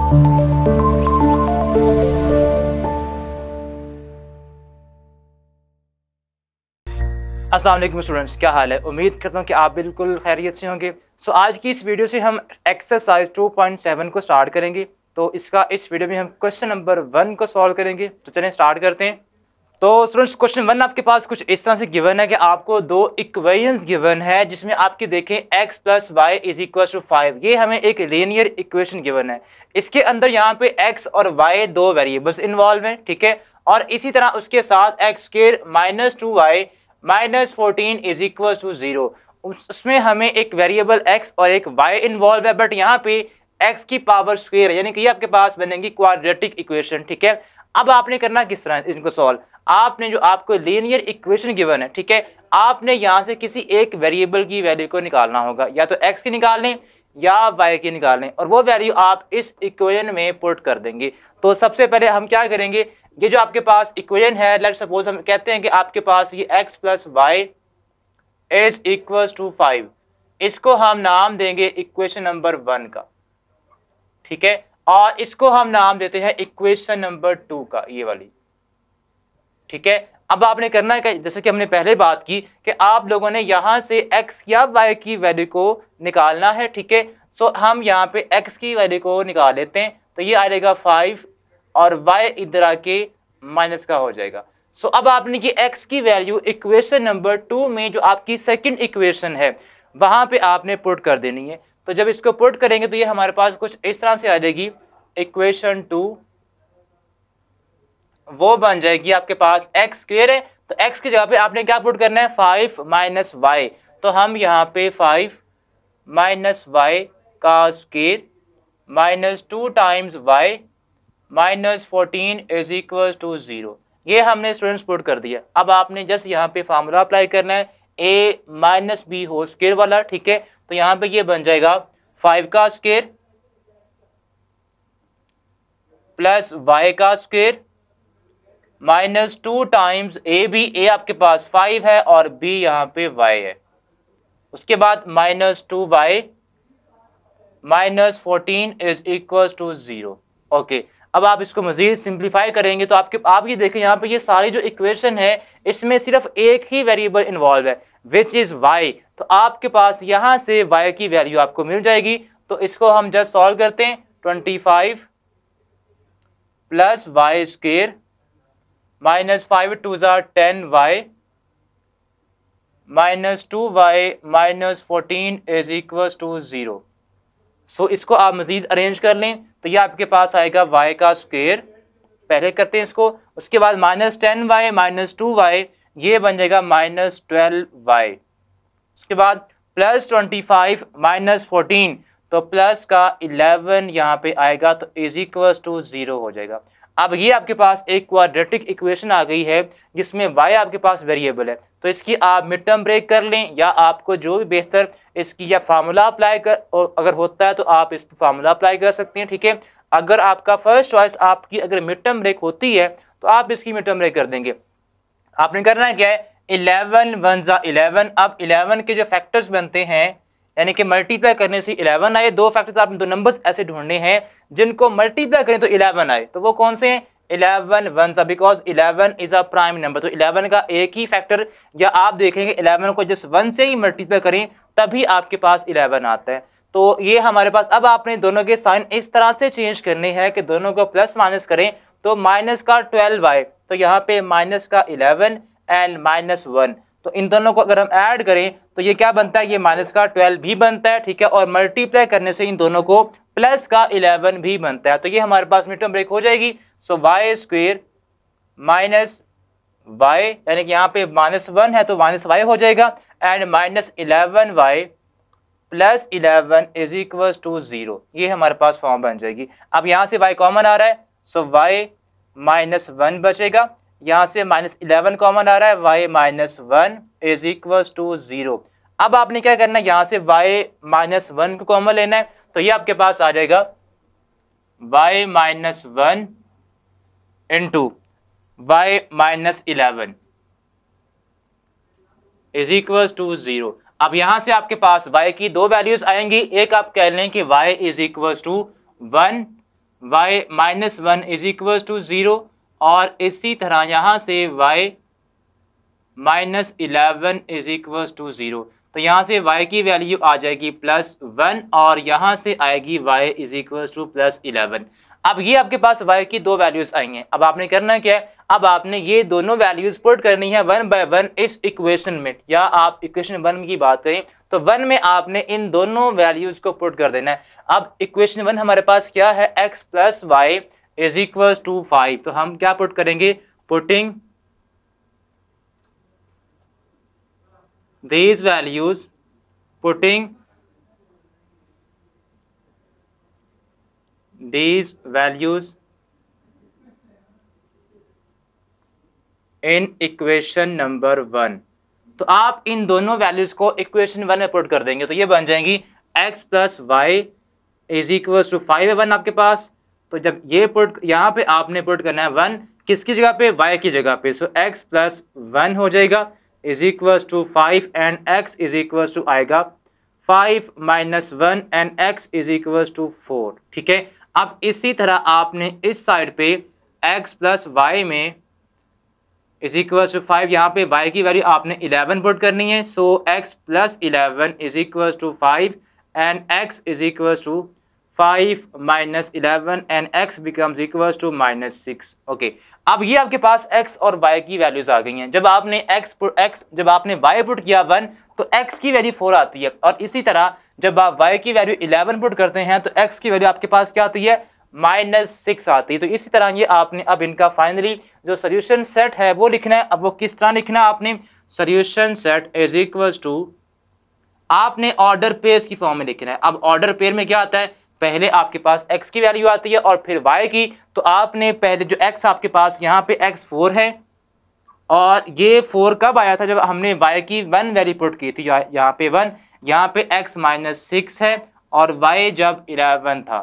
अस्सलाम वालेकुम स्टूडेंट्स, क्या हाल है। उम्मीद करता हूँ कि आप बिल्कुल खैरियत से होंगे। सो आज की इस वीडियो से हम एक्सरसाइज 2.7 को स्टार्ट करेंगे। तो इस वीडियो में हम क्वेश्चन नंबर 1 को सॉल्व करेंगे। तो चलें स्टार्ट करते हैं। तो स्टूडेंट्स क्वेश्चन 1 आपके पास कुछ इस तरह से गिवन है कि आपको दो इक्वेशंस गिवन है जिसमें आपकी देखें x plus y is equal to 5। ये हमें एक लीनियर इक्वेशन गिवन है। इसके अंदर यहाँ पे x और y दो वेरिएबल्स इन्वॉल्व हैं, ठीक है। और इसी तरह उसके साथ x square minus 2y minus 14 is equal to 0। उसमें हमें एक वेरिएबल x और एक y इन्वॉल्व है, बट यहाँ पे x की पावर स्क्वायर यानी कि ये आपके पास बनेगी क्वाड्रेटिक इक्वेशन, ठीक है। अब आपने करना किस तरह इनको सॉल्व, आपने जो आपको लीनियर इक्वेशन गिवन है, ठीक है, आपने यहाँ से किसी एक वेरिएबल की वैल्यू को निकालना होगा, या तो x की निकाल लें या y की निकाल लें, और वो वैल्यू आप इस इक्वेशन में पुट कर देंगे। तो सबसे पहले हम क्या करेंगे, ये जो आपके पास इक्वेशन है, लेट्स सपोज हम कहते हैं कि आपके पास ये x plus y is equal to 5, इसको हम नाम देंगे इक्वेशन नंबर 1 का, ठीक है। और इसको हम नाम देते हैं इक्वेशन नंबर 2 का, ये वाली, ठीक है। अब आपने करना है कि जैसे कि हमने पहले बात की कि आप लोगों ने यहाँ से x या y की वैल्यू को निकालना है, ठीक है। सो हम यहाँ पे x की वैल्यू को निकाल लेते हैं, तो ये आएगा 5 और y इधर आके माइनस का हो जाएगा। सो अब आपने ये x की वैल्यू इक्वेशन नंबर 2 में जो आपकी सेकंड इक्वेशन है वहां पे आपने पुट कर देनी है। तो जब इसको पुट करेंगे तो ये हमारे पास कुछ इस तरह से आ जाएगी, इक्वेशन 2 वो बन जाएगी आपके पास एक्स स्क्वायर है, तो x की जगह पे आपने क्या पुट करना है 5 माइनस वाई। तो हम यहाँ पे 5 माइनस वाई का square minus 2 times y minus 14 is equal to 0, ये हमने स्टूडेंट्स पुट कर दिया। अब आपने जस्ट यहाँ पे फार्मूला अप्लाई करना है a minus b whole square वाला, ठीक है। तो यहाँ पे ये बन जाएगा 5 का स्क्वायर प्लस y का स्क्वायर माइनस 2 टाइम्स a आपके पास 5 है और b यहाँ पे y है, उसके बाद minus 2y minus 14 is equal to 0। Okay, अब आप इसको मजीद सिंप्लीफाई करेंगे तो आप ये देखें यहाँ पे ये सारी जो इक्वेशन है इसमें सिर्फ एक ही वेरिएबल इन्वॉल्व है विच इज y। तो आपके पास यहाँ से y की वैल्यू आपको मिल जाएगी। तो इसको हम जस्ट सॉल्व करते हैं, 25 plus y square minus 5 two ज़ा 10y minus 2y minus 14 is equal to 0। So इसको आप मजीद अरेंज कर लें तो ये आपके पास आएगा y का स्क्वायर, पहले करते हैं इसको, उसके बाद माइनस 10y माइनस 2y, ये बन जाएगा माइनस 12y, उसके बाद प्लस 25 माइनस 14, तो प्लस का 11 यहाँ पे आएगा, तो इज इक्वल टू 0 हो जाएगा। अब ये आपके पास एक क्वाड्रेटिक इक्वेशन आ गई है जिसमें y आपके पास वेरिएबल है। तो इसकी आप मिड टर्म ब्रेक कर लें, या आपको जो भी बेहतर इसकी या फार्मूला अप्लाई कर, और अगर होता है तो आप इस पर फार्मूला अप्लाई कर सकते हैं, ठीक है। अगर आपका फर्स्ट चॉइस आपकी अगर मिड टर्म ब्रेक होती है तो आप इसकी मिड टर्म ब्रेक कर देंगे। आपने करना है क्या है, 11 1 ज़ा 11। अब 11 के जो फैक्टर्स बनते हैं यानी कि मल्टीप्लाई करने से 11 आए, दो फैक्टर्स आपने दो नंबर्स ऐसे ढूंढने हैं जिनको मल्टीप्लाई करें तो 11 आए, तो वो कौन से हैं, 11 1 ज़ा, because 11 is a prime number. तो 11 का एक ही फैक्टर, या आप देखेंगे 11 को जस्ट 1 से ही मल्टीप्लाई करें तभी आपके पास 11 आता है। तो ये हमारे पास, अब आपने दोनों के साइन इस तरह से चेंज करने हैं कि दोनों को प्लस माइनस करें, तो माइनस का 12 आए, तो यहाँ पे माइनस का 11 एंड माइनस 1, तो इन दोनों को अगर हम ऐड करें तो ये क्या बनता है, ये माइनस का 12 भी बनता है, ठीक है। और मल्टीप्लाई करने से इन दोनों को प्लस का 11 भी बनता है, तो ये हमारे पास मिड टर्म ब्रेक हो जाएगी। सो वाई स्क्वायर माइनस वाई, यानी कि यहाँ पे माइनस 1 है तो माइनस वाई हो जाएगा, and minus 11y plus 11 is equal to 0, ये हमारे पास फॉर्म बन जाएगी। अब यहाँ से y कॉमन आ रहा है, सो y माइनस 1 बचेगा, यहाँ से माइनस 11 कॉमन आ रहा है, y minus 1 is equal to 0। अब आपने क्या करना है, यहाँ से y माइनस 1 को कॉमन लेना है, तो ये आपके पास आ जाएगा y minus 1 into y minus 11 is equal to 0। अब यहां से आपके पास y की दो वैल्यूज आएंगी, एक आप कह लें कि y is equal to 1 y minus 1 is equal to 0 और इसी तरह यहाँ से y minus 11 is equal to 0। तो यहाँ से y की वैल्यू आ जाएगी +1 और यहाँ से आएगी y इज इक्वल टू +11। अब ये आपके पास y की दो वैल्यूज आई हैं। अब आपने करना क्या है, अब आपने ये दोनों वैल्यूज पुट करनी है 1 बाय 1 इस इक्वेशन में, या आप इक्वेशन 1 की बात करें तो 1 में आपने इन दोनों वैल्यूज को पुट कर देना है। अब इक्वेशन 1 हमारे पास क्या है, x plus y is equal to 5। तो हम क्या पुट करेंगे, putting these values, putting these values in equation number 1। तो आप इन दोनों वैल्यूज को इक्वेशन 1 में पुट कर देंगे तो ये बन जाएंगी x plus y is equal to 5 है 1 आपके पास। तो जब ये पुट यहाँ पे आपने पुट करना है 1 किसकी जगह पे, y की जगह पे, सो x प्लस 1 हो जाएगा is equal to 5 and x is equal to आएगा 5 minus 1 and x is equal to 4। ठीक है, अब इसी तरह आपने इस साइड पे x प्लस वाई में इज इक्वल टू 5, यहाँ पे y की वैल्यू आपने 11 पुट करनी है। So x plus 11 is equal to 5 and x is equal to 5 minus 11 and x becomes equal to -6। Okay, अब ये आपके पास x और y की वैल्यूज आ गई हैं। जब आपने जब आपने y पुट किया 1 तो x की वैल्यू 4 आती है, और इसी तरह जब आप y की वैल्यू 11 पुट करते हैं तो x की वैल्यू आपके पास क्या आती है, -6 आती है। तो इसी तरह ये आपने अब इनका फाइनली जो सोल्यूशन सेट है वो लिखना है। अब वो किस तरह लिखना है, आपने solution set is equal to, आपने ऑर्डर पेयर्स की फॉर्म में लिखना है। अब ऑर्डर पेयर में क्या आता है, पहले आपके पास x की वैल्यू आती है और फिर y की। तो आपने पहले जो x आपके पास यहाँ पे x 4 है, और ये 4 कब आया था, जब हमने y की 1 वैल्यू पुट की थी, यहाँ पे 1, यहाँ पे x माइनस 6 है और y जब 11 था।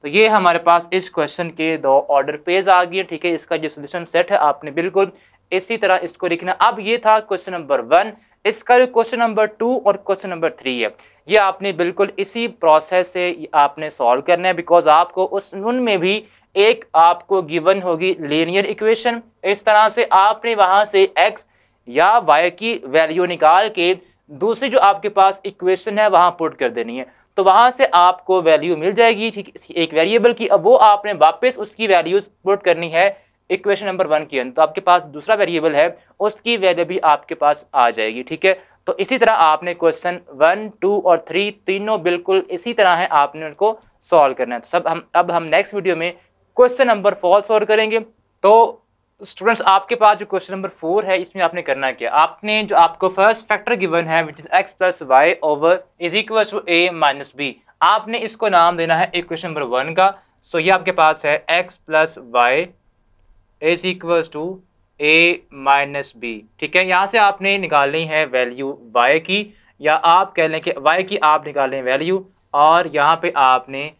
तो ये हमारे पास इस क्वेश्चन के दो ऑर्डर पेज आ गए। ठीक है, इसका जो सोल्यूशन सेट है आपने बिल्कुल इसी तरह इसको लिखना। अब ये था क्वेश्चन नंबर 1, इसका जो क्वेश्चन नंबर 2 और क्वेश्चन नंबर 3 है ये आपने बिल्कुल इसी प्रोसेस से आपने सॉल्व करना है, बिकॉज आपको उनमें भी एक आपको गिवन होगी लीनियर इक्वेशन। इस तरह से आपने वहां से x या y की वैल्यू निकाल के दूसरी जो आपके पास इक्वेशन है वहां पुट कर देनी है, तो वहां से आपको वैल्यू मिल जाएगी। ठीक, एक वेरिएबल की, अब वो आपने वापस उसकी वैल्यूज पुट करनी है इक्वेशन नंबर 1 के अंदर। तो आपके पास दूसरा वेरिएबल है उसकी वैल्यू भी आपके पास आ जाएगी। ठीक है, तो इसी तरह आपने क्वेश्चन 1, 2 और 3 तीनों बिल्कुल इसी तरह है, आपने उनको सॉल्व करना है। तो अब हम नेक्स्ट वीडियो में क्वेश्चन नंबर 4 सॉल्व करेंगे। तो स्टूडेंट्स आपके पास जो क्वेश्चन नंबर 4 है इसमें आपने करना क्या, आपने जो आपको फर्स्ट फैक्टर गिवन है which is x plus y over is equal to a minus b, आपने इसको नाम देना है इक्वेशन नंबर 1 का। सो ये आपके पास है x plus y is equal to a minus b. ठीक है, यहाँ से आपने निकालनी है वैल्यू y की, या आप कह लें कि y की आप निकालें वैल्यू, और यहाँ पे आपने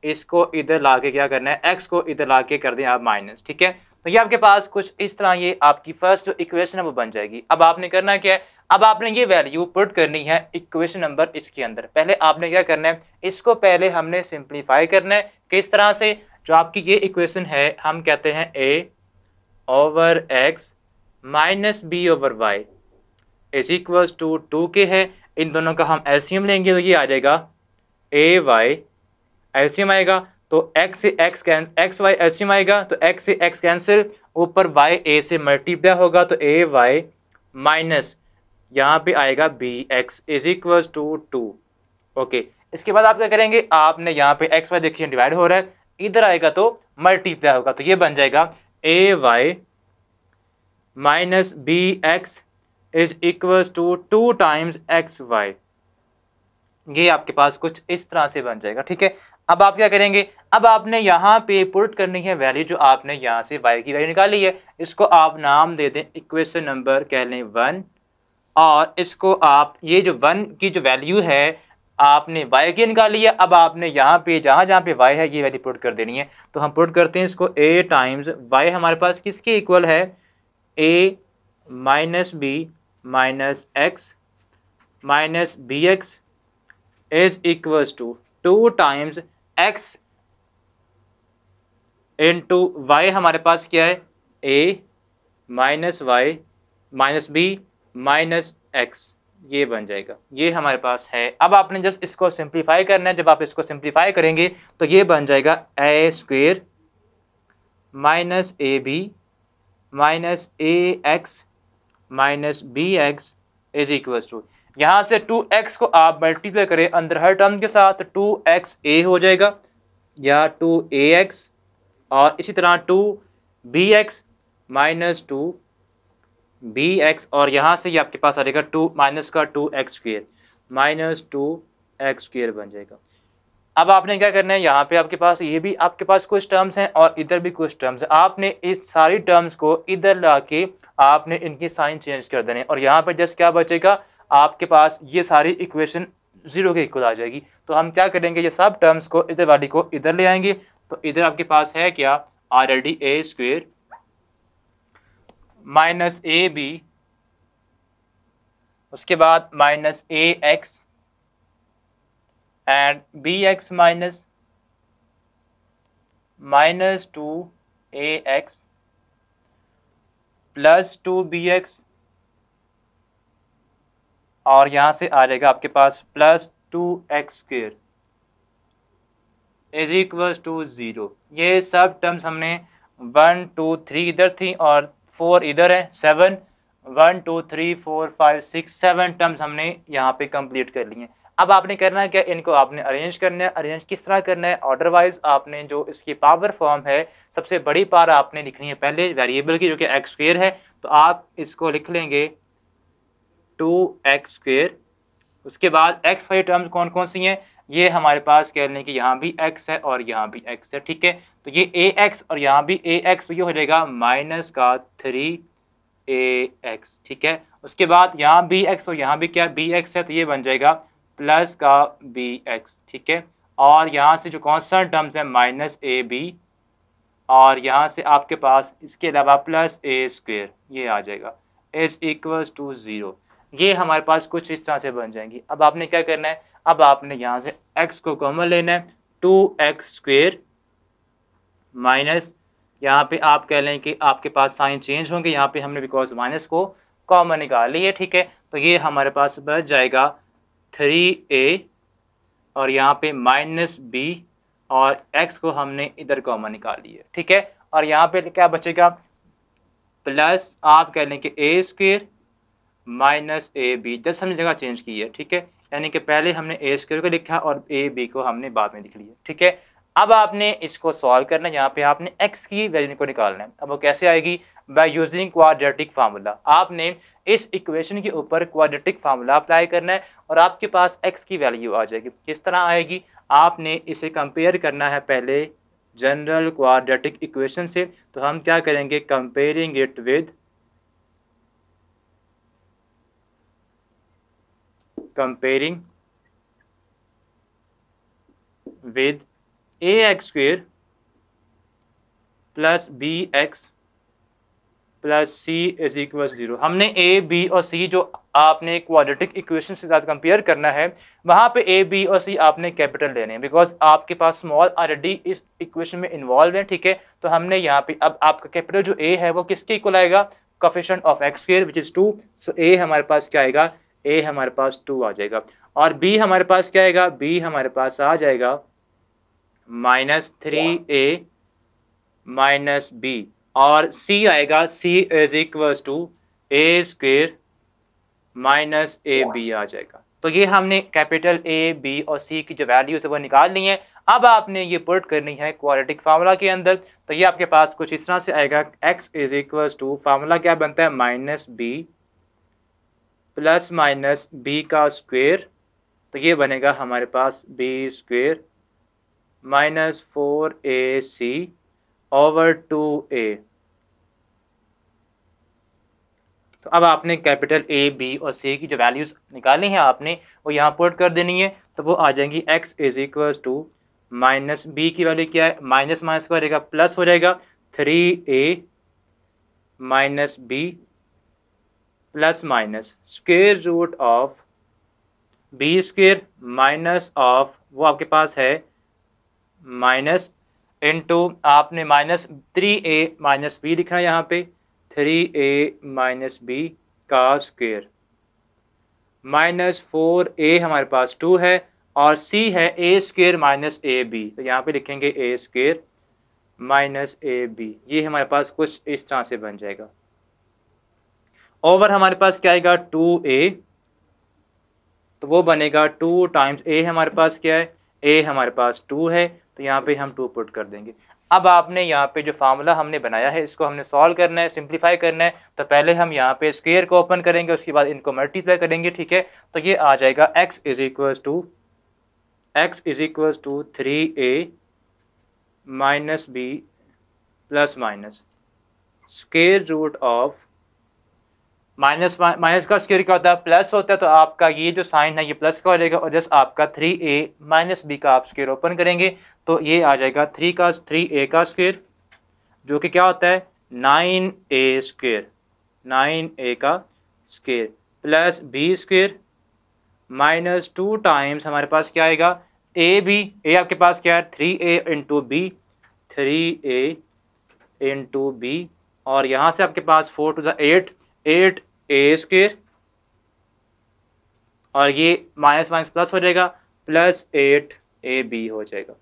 इसको इधर लाके क्या करना है, x को इधर लाके कर दें आप माइनस। ठीक है, तो ये आपके पास कुछ इस तरह ये आपकी फर्स्ट जो इक्वेशन है वो बन जाएगी। अब आपने करना क्या है, अब आपने ये वैल्यू पुट करनी है इक्वेशन नंबर इसके अंदर। पहले आपने क्या करना है, इसको पहले हमने सिंप्लीफाई करना है। किस तरह से, जो आपकी ये इक्वेशन है हम कहते हैं a over x minus b over y is equal to 2 के है। इन दोनों का हम एलसीएम लेंगे तो ये आ जाएगा ए वाई, एलसीएम आएगा तो x से x वाई एलसीएम आएगा, तो x से x कैंसिल, ऊपर y a से मल्टीप्लाई होगा तो a y माइनस यहाँ पे आएगा b x is equal to 2। Okay, इसके बाद आप क्या करेंगे, आपने यहाँ पे x y देखिए डिवाइड हो रहा है, इधर आएगा तो मल्टीप्लाई होगा, तो ये बन जाएगा a y minus b x is equal to 2 times x y. ये आपके पास कुछ इस तरह से बन जाएगा। ठीक है, अब आप क्या करेंगे, अब आपने यहाँ पे पुट करनी है वैल्यू जो आपने यहाँ से y की वैल्यू निकाली है, इसको आप नाम दे दें इक्वेशन नंबर कह लें 1, और इसको आप ये जो 1 की जो वैल्यू है आपने y की निकाली है, अब आपने यहाँ पे जहाँ पे y है ये वैल्यू पुट कर देनी है। तो हम पुट करते हैं इसको, a टाइम्स y हमारे पास किसके इक्वल है, a minus b minus x minus b x is equal to 2 times x into y हमारे पास क्या है, a minus y minus b minus x, ये बन जाएगा, ये हमारे पास है। अब आपने जस्ट इसको सिंप्लीफाई करना है। जब आप इसको सिंप्लीफाई करेंगे तो ये बन जाएगा a square minus a b minus a x minus b x is equal to, यहाँ से 2x को आप मल्टीप्लाई करें अंदर हर टर्म के साथ, 2xa हो जाएगा या 2ax, और इसी तरह 2bx माइनस 2bx, और यहाँ से ये आपके पास आ जाएगा 2 माइनस का 2x square minus 2x square बन जाएगा। अब आपने क्या करना है, यहाँ पे आपके पास ये भी आपके पास कुछ टर्म्स हैं और इधर भी कुछ टर्म्स हैं। आपने इस सारी टर्म्स को इधर ला के आपने इनकी साइन चेंज कर देने, और यहाँ पे जस्ट क्या बचेगा, आपके पास ये सारी इक्वेशन 0 के इक्वल आ जाएगी। तो हम क्या करेंगे, ये सब टर्म्स को इधर वाली को इधर ले आएंगे। तो इधर आपके पास है क्या, already a square minus a b, उसके बाद minus a x and b x minus minus 2ax plus 2bx, और यहाँ से आ जाएगा आपके पास plus 2x square is equal to 0। ये सब टर्म्स हमने 1 2 3 इधर थी और 4 इधर है, 7 1 2 3 4 5 6 7 टर्म्स हमने यहाँ पे कंप्लीट कर लिए। अब आपने करना है क्या, इनको आपने अरेंज करना है। अरेंज किस तरह करना है, ऑर्डर वाइज आपने जो इसकी पावर फॉर्म है, सबसे बड़ी पावर आपने लिखनी है पहले वेरिएबल की, जो कि एक्स स्क्वेयर है। तो आप इसको लिख लेंगे 2x स्क्वेयर, उसके बाद x वाली टर्म्स कौन कौन सी हैं, ये हमारे पास कह लें कि यहाँ भी x है और यहाँ भी x है, ठीक है। तो ये ax और यहाँ भी ax, तो ये हो जाएगा माइनस का 3ax, ठीक है। उसके बाद यहाँ bx और यहाँ भी क्या bx है, तो ये बन जाएगा प्लस का bx, ठीक है। और यहाँ से जो कॉन्स्टेंट टर्म्स है माइनस ab, और यहाँ से आपके पास इसके अलावा प्लस a स्क्वेयर, ये आ जाएगा इज इक्वल्स टू 0। ये हमारे पास कुछ इस तरह से बन जाएंगी। अब आपने क्या करना है, अब आपने यहाँ से x को कॉमन लेना है, 2x स्क्वेयर माइनस, यहाँ पे आप कह लें कि आपके पास साइन चेंज होंगे, यहाँ पे हमने बिकॉज माइनस को कॉमन निकाल ली है, ठीक है। तो ये हमारे पास बच जाएगा 3a, और यहाँ पे माइनस b, और x को हमने इधर कॉमन निकाल ली है, ठीक है। और यहाँ पे क्या बचेगा, प्लस आप कह लें कि a square minus a b, just हमने जगह चेंज की है, ठीक है। यानी कि पहले हमने ए स्क्वायर को लिखा और ए बी को हमने बाद में लिख लिया, ठीक है। अब आपने इसको सॉल्व करना है, यहाँ पे आपने x की वैल्यू को निकालना है। अब वो कैसे आएगी, बाय यूजिंग क्वाड्रेटिक फार्मूला। आपने इस इक्वेशन के ऊपर क्वाड्रेटिक फार्मूला अप्लाई करना है और आपके पास x की वैल्यू आ जाएगी। किस तरह आएगी, आपने इसे कंपेयर करना है पहले जनरल क्वाड्रेटिक इक्वेशन से। तो हम क्या करेंगे, comparing it with comparing with ax square plus bx plus c is equal 0। हमने ए बी और सी जो आपने क्वाड्रेटिक इक्वेशन के साथ कंपेयर करना है, वहाँ पे ए बी और सी आपने कैपिटल लेने हैं, बिकॉज आपके पास स्मॉल ऑलरेडी इस इक्वेशन में इन्वॉल्व है, ठीक है। तो हमने यहाँ पे अब आपका कैपिटल जो ए है वो किसके इक्वल आएगा, coefficient of x square which is 2। सो ए हमारे पास क्या आएगा, ए हमारे पास 2 आ जाएगा, और बी हमारे पास क्या आएगा, बी हमारे पास आ जाएगा माइनस 3a माइनस बी, और c आएगा, c is equal to a square minus a b आ जाएगा। तो ये हमने कैपिटल ए बी और सी की जो वैल्यूज है वो निकाल ली है। अब आपने ये पुट करनी है क्वाड्रेटिक फार्मूला के अंदर। तो ये आपके पास कुछ इस तरह से आएगा, x is equal to formula क्या बनता है, minus b plus minus b का स्क्वेयर, तो ये बनेगा हमारे पास b square minus 4ac over 2a। तो अब आपने कैपिटल ए बी और सी की जो वैल्यूज निकालनी है आपने वो यहाँ पुट कर देनी है। तो वो आ जाएंगी x is equal to minus b की वैल्यू क्या है, माइनस माइनस का रहेगा प्लस हो जाएगा 3a minus b plus minus square root of b square minus of, वो आपके पास है माइनस इनटू आपने -3a माइनस बी लिखना है यहाँ पे 3a माइनस बी का स्क्वायर -4a हमारे पास 2 है और c है a square minus a b, तो यहाँ पे लिखेंगे a square minus a b. ये हमारे पास कुछ इस तरह से बन जाएगा। ओवर हमारे पास क्या आएगा 2a, तो वो बनेगा 2 टाइम्स a हमारे पास क्या है, a हमारे पास 2 है, तो यहाँ पे हम 2 पुट कर देंगे। अब आपने यहाँ पे जो फार्मूला हमने बनाया है इसको हमने सॉल्व करना है, सिंप्लीफाई करना है। तो पहले हम यहाँ पे स्क्वायर को ओपन करेंगे, उसके बाद इनको मल्टीप्लाई करेंगे, ठीक है। तो ये आ जाएगा x is equals to 3a minus b plus minus square root of minus का स्क्वायर क्या होता है, प्लस होता है, तो आपका ये जो साइन है ये प्लस का हो जाएगा और जस्ट आपका 3a माइनस बी का आप स्क्वायर ओपन करेंगे तो ये आ जाएगा 3a का स्क्वायर जो कि क्या होता है 9a स्क्वायर, 9a का square plus b square minus 2 times हमारे पास क्या आएगा a आपके पास क्या है 3a into B, 3a into B, और यहाँ से आपके पास 4 टू द 8a स्क्वायर और ये माइनस माइनस प्लस हो जाएगा प्लस 8ab हो जाएगा।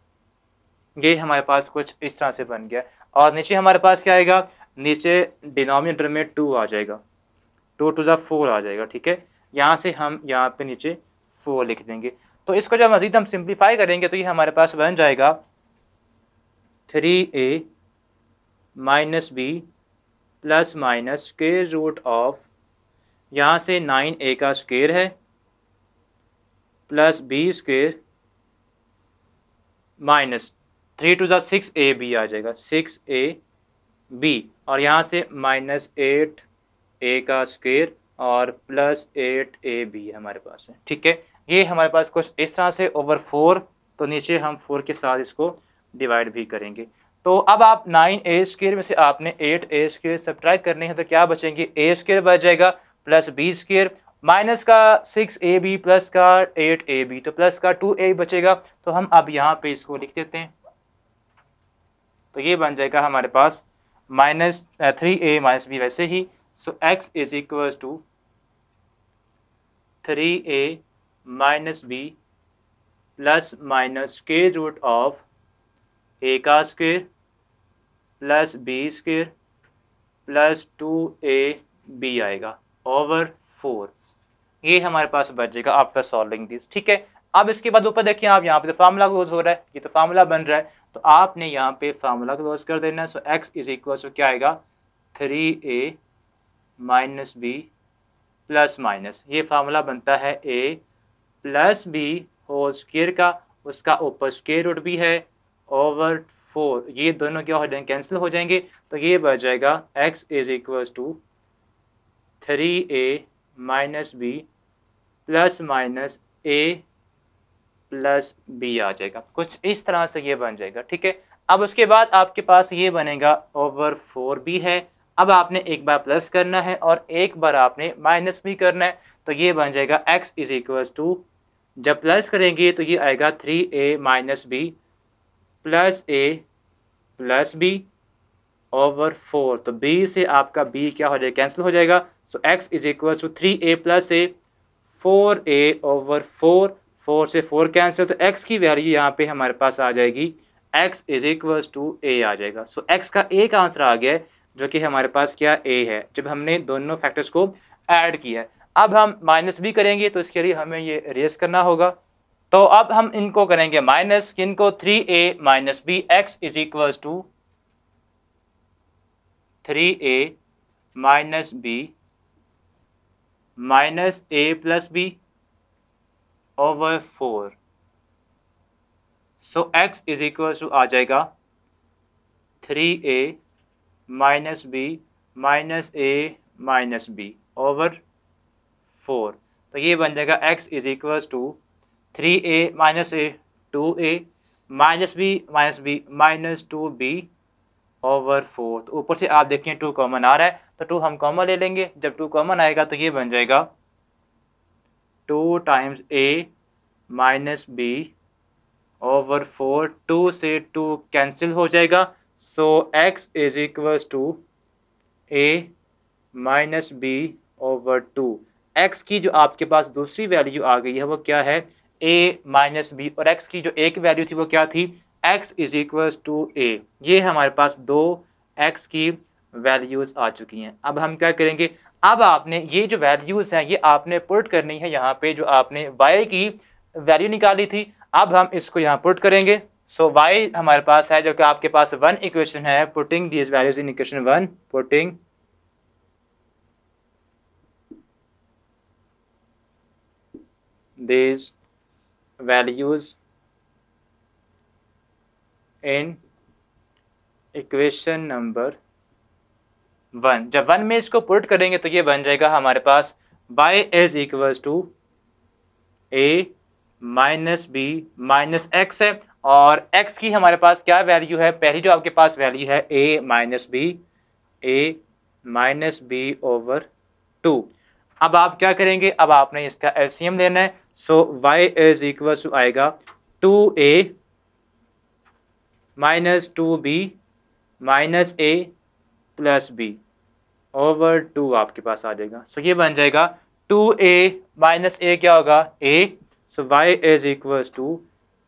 ये हमारे पास कुछ इस तरह से बन गया और नीचे हमारे पास क्या आएगा, नीचे डिनोमिनेटर में 2 आ जाएगा, 2 टू द 4 आ जाएगा, ठीक है। यहाँ से हम यहाँ पे नीचे 4 लिख देंगे। तो इसको जब मज़ीद हम सिंप्लीफाई करेंगे तो ये हमारे पास बन जाएगा 3a minus b plus minus square root of, यहाँ से 9a का स्क्वायर है plus b square minus 3 to the 6ab आ जाएगा 6ab और यहाँ से माइनस 8a का स्क्वायर और प्लस 8ab हमारे पास है, ठीक है। ये हमारे पास कुछ इस तरह से ओवर 4, तो नीचे हम 4 के साथ इसको डिवाइड भी करेंगे। तो अब आप 9a स्क्वायर में से आपने 8a स्क्वायर सब्ट्रैक्ट करने हैं तो क्या बचेंगे, a स्क्वायर बच जाएगा प्लस b स्क्वायर माइनस का 6ab प्लस का 8ab, तो प्लस का 2a बचेगा। तो हम अब यहाँ पे इसको लिख देते हैं, तो ये बन जाएगा हमारे पास माइनस 3a माइनस b वैसे ही। So x is equals to 3a minus b plus minus square root of a का square plus b square plus 2ab आएगा ओवर 4। ये हमारे पास बच जाएगा आफ्टर सॉल्विंग दिस, ठीक है। अब इसके बाद ऊपर देखिए आप यहाँ पे तो फार्मूला क्लोज हो रहा है, ये तो फार्मूला बन रहा है, तो आपने यहाँ पे फार्मूला क्लोज कर देना है। So x is equal to क्या आएगा 3a minus b plus minus, ये फार्मूला बनता है a plus b whole square का, उसका ऊपर स्क्वायर रूट भी है ओवर 4, ये दोनों क्या हो जाएंगे, कैंसिल हो जाएंगे। तो ये बच जाएगा x is equal to 3a minus b plus minus a plus b आ जाएगा, कुछ इस तरह से ये बन जाएगा, ठीक है। अब उसके बाद आपके पास ये बनेगा ओवर 4b है। अब आपने एक बार प्लस करना है और एक बार आपने माइनस भी करना है, तो ये बन जाएगा x इज इक्वल टू, जब प्लस करेंगे तो ये आएगा 3a minus b plus a plus b over 4, तो b से आपका b क्या हो जाएगा, कैंसिल हो जाएगा। So x is equal to 3a plus a 4a over 4, 4 से 4 कैंसिल, तो x की वैल्यू यहाँ पे हमारे पास आ जाएगी x is equal to a आ जाएगा। सो x का एक आंसर आ गया है जो कि हमारे पास क्या a है, जब हमने दोनों फैक्टर्स को ऐड किया है। अब हम माइनस भी करेंगे तो इसके लिए हमें ये रेस करना होगा, तो अब हम इनको करेंगे माइनस, किनको 3a minus b, x is equal to 3a minus b minus a plus b over 4। So x is equal to आ जाएगा 3a minus b minus a minus b over 4, तो ये बन जाएगा x is equal to 3a minus a 2a minus b minus 2b over 4। तो ऊपर से आप देखें 2 कॉमन आ रहा है, तो 2 हम कॉमन ले लेंगे, जब 2 कॉमन आएगा तो ये बन जाएगा 2 times a minus b over 4, 2 से 2 कैंसिल हो जाएगा। So x is equals to a minus b over 2। x की जो आपके पास दूसरी वैल्यू आ गई है वो क्या है, a माइनस बी, और x की जो एक वैल्यू थी वो क्या थी, x is equals to a। ये हमारे पास दो x की वैल्यूज आ चुकी हैं। अब हम क्या करेंगे, अब आपने ये जो वैल्यूज हैं ये आपने पुट करनी है यहाँ पे, जो आपने y की वैल्यू निकाली थी अब हम इसको यहाँ पुट करेंगे। सो y हमारे पास है जो कि आपके पास 1 इक्वेशन है, putting these values in equation 1, putting these values in equation number 1। जब 1 में इसको पुट करेंगे तो ये बन जाएगा हमारे पास y is equals to a minus b minus x है, और x की हमारे पास क्या वैल्यू है, पहली जो आपके पास वैल्यू है a माइनस बी ओवर 2। अब आप क्या करेंगे, अब आपने इसका एलसीएम लेना है। So y is equal to आएगा 2a minus 2b minus a plus b over 2 आपके पास आ जाएगा। सो ये बन जाएगा 2a माइनस a क्या होगा a। So y is equal to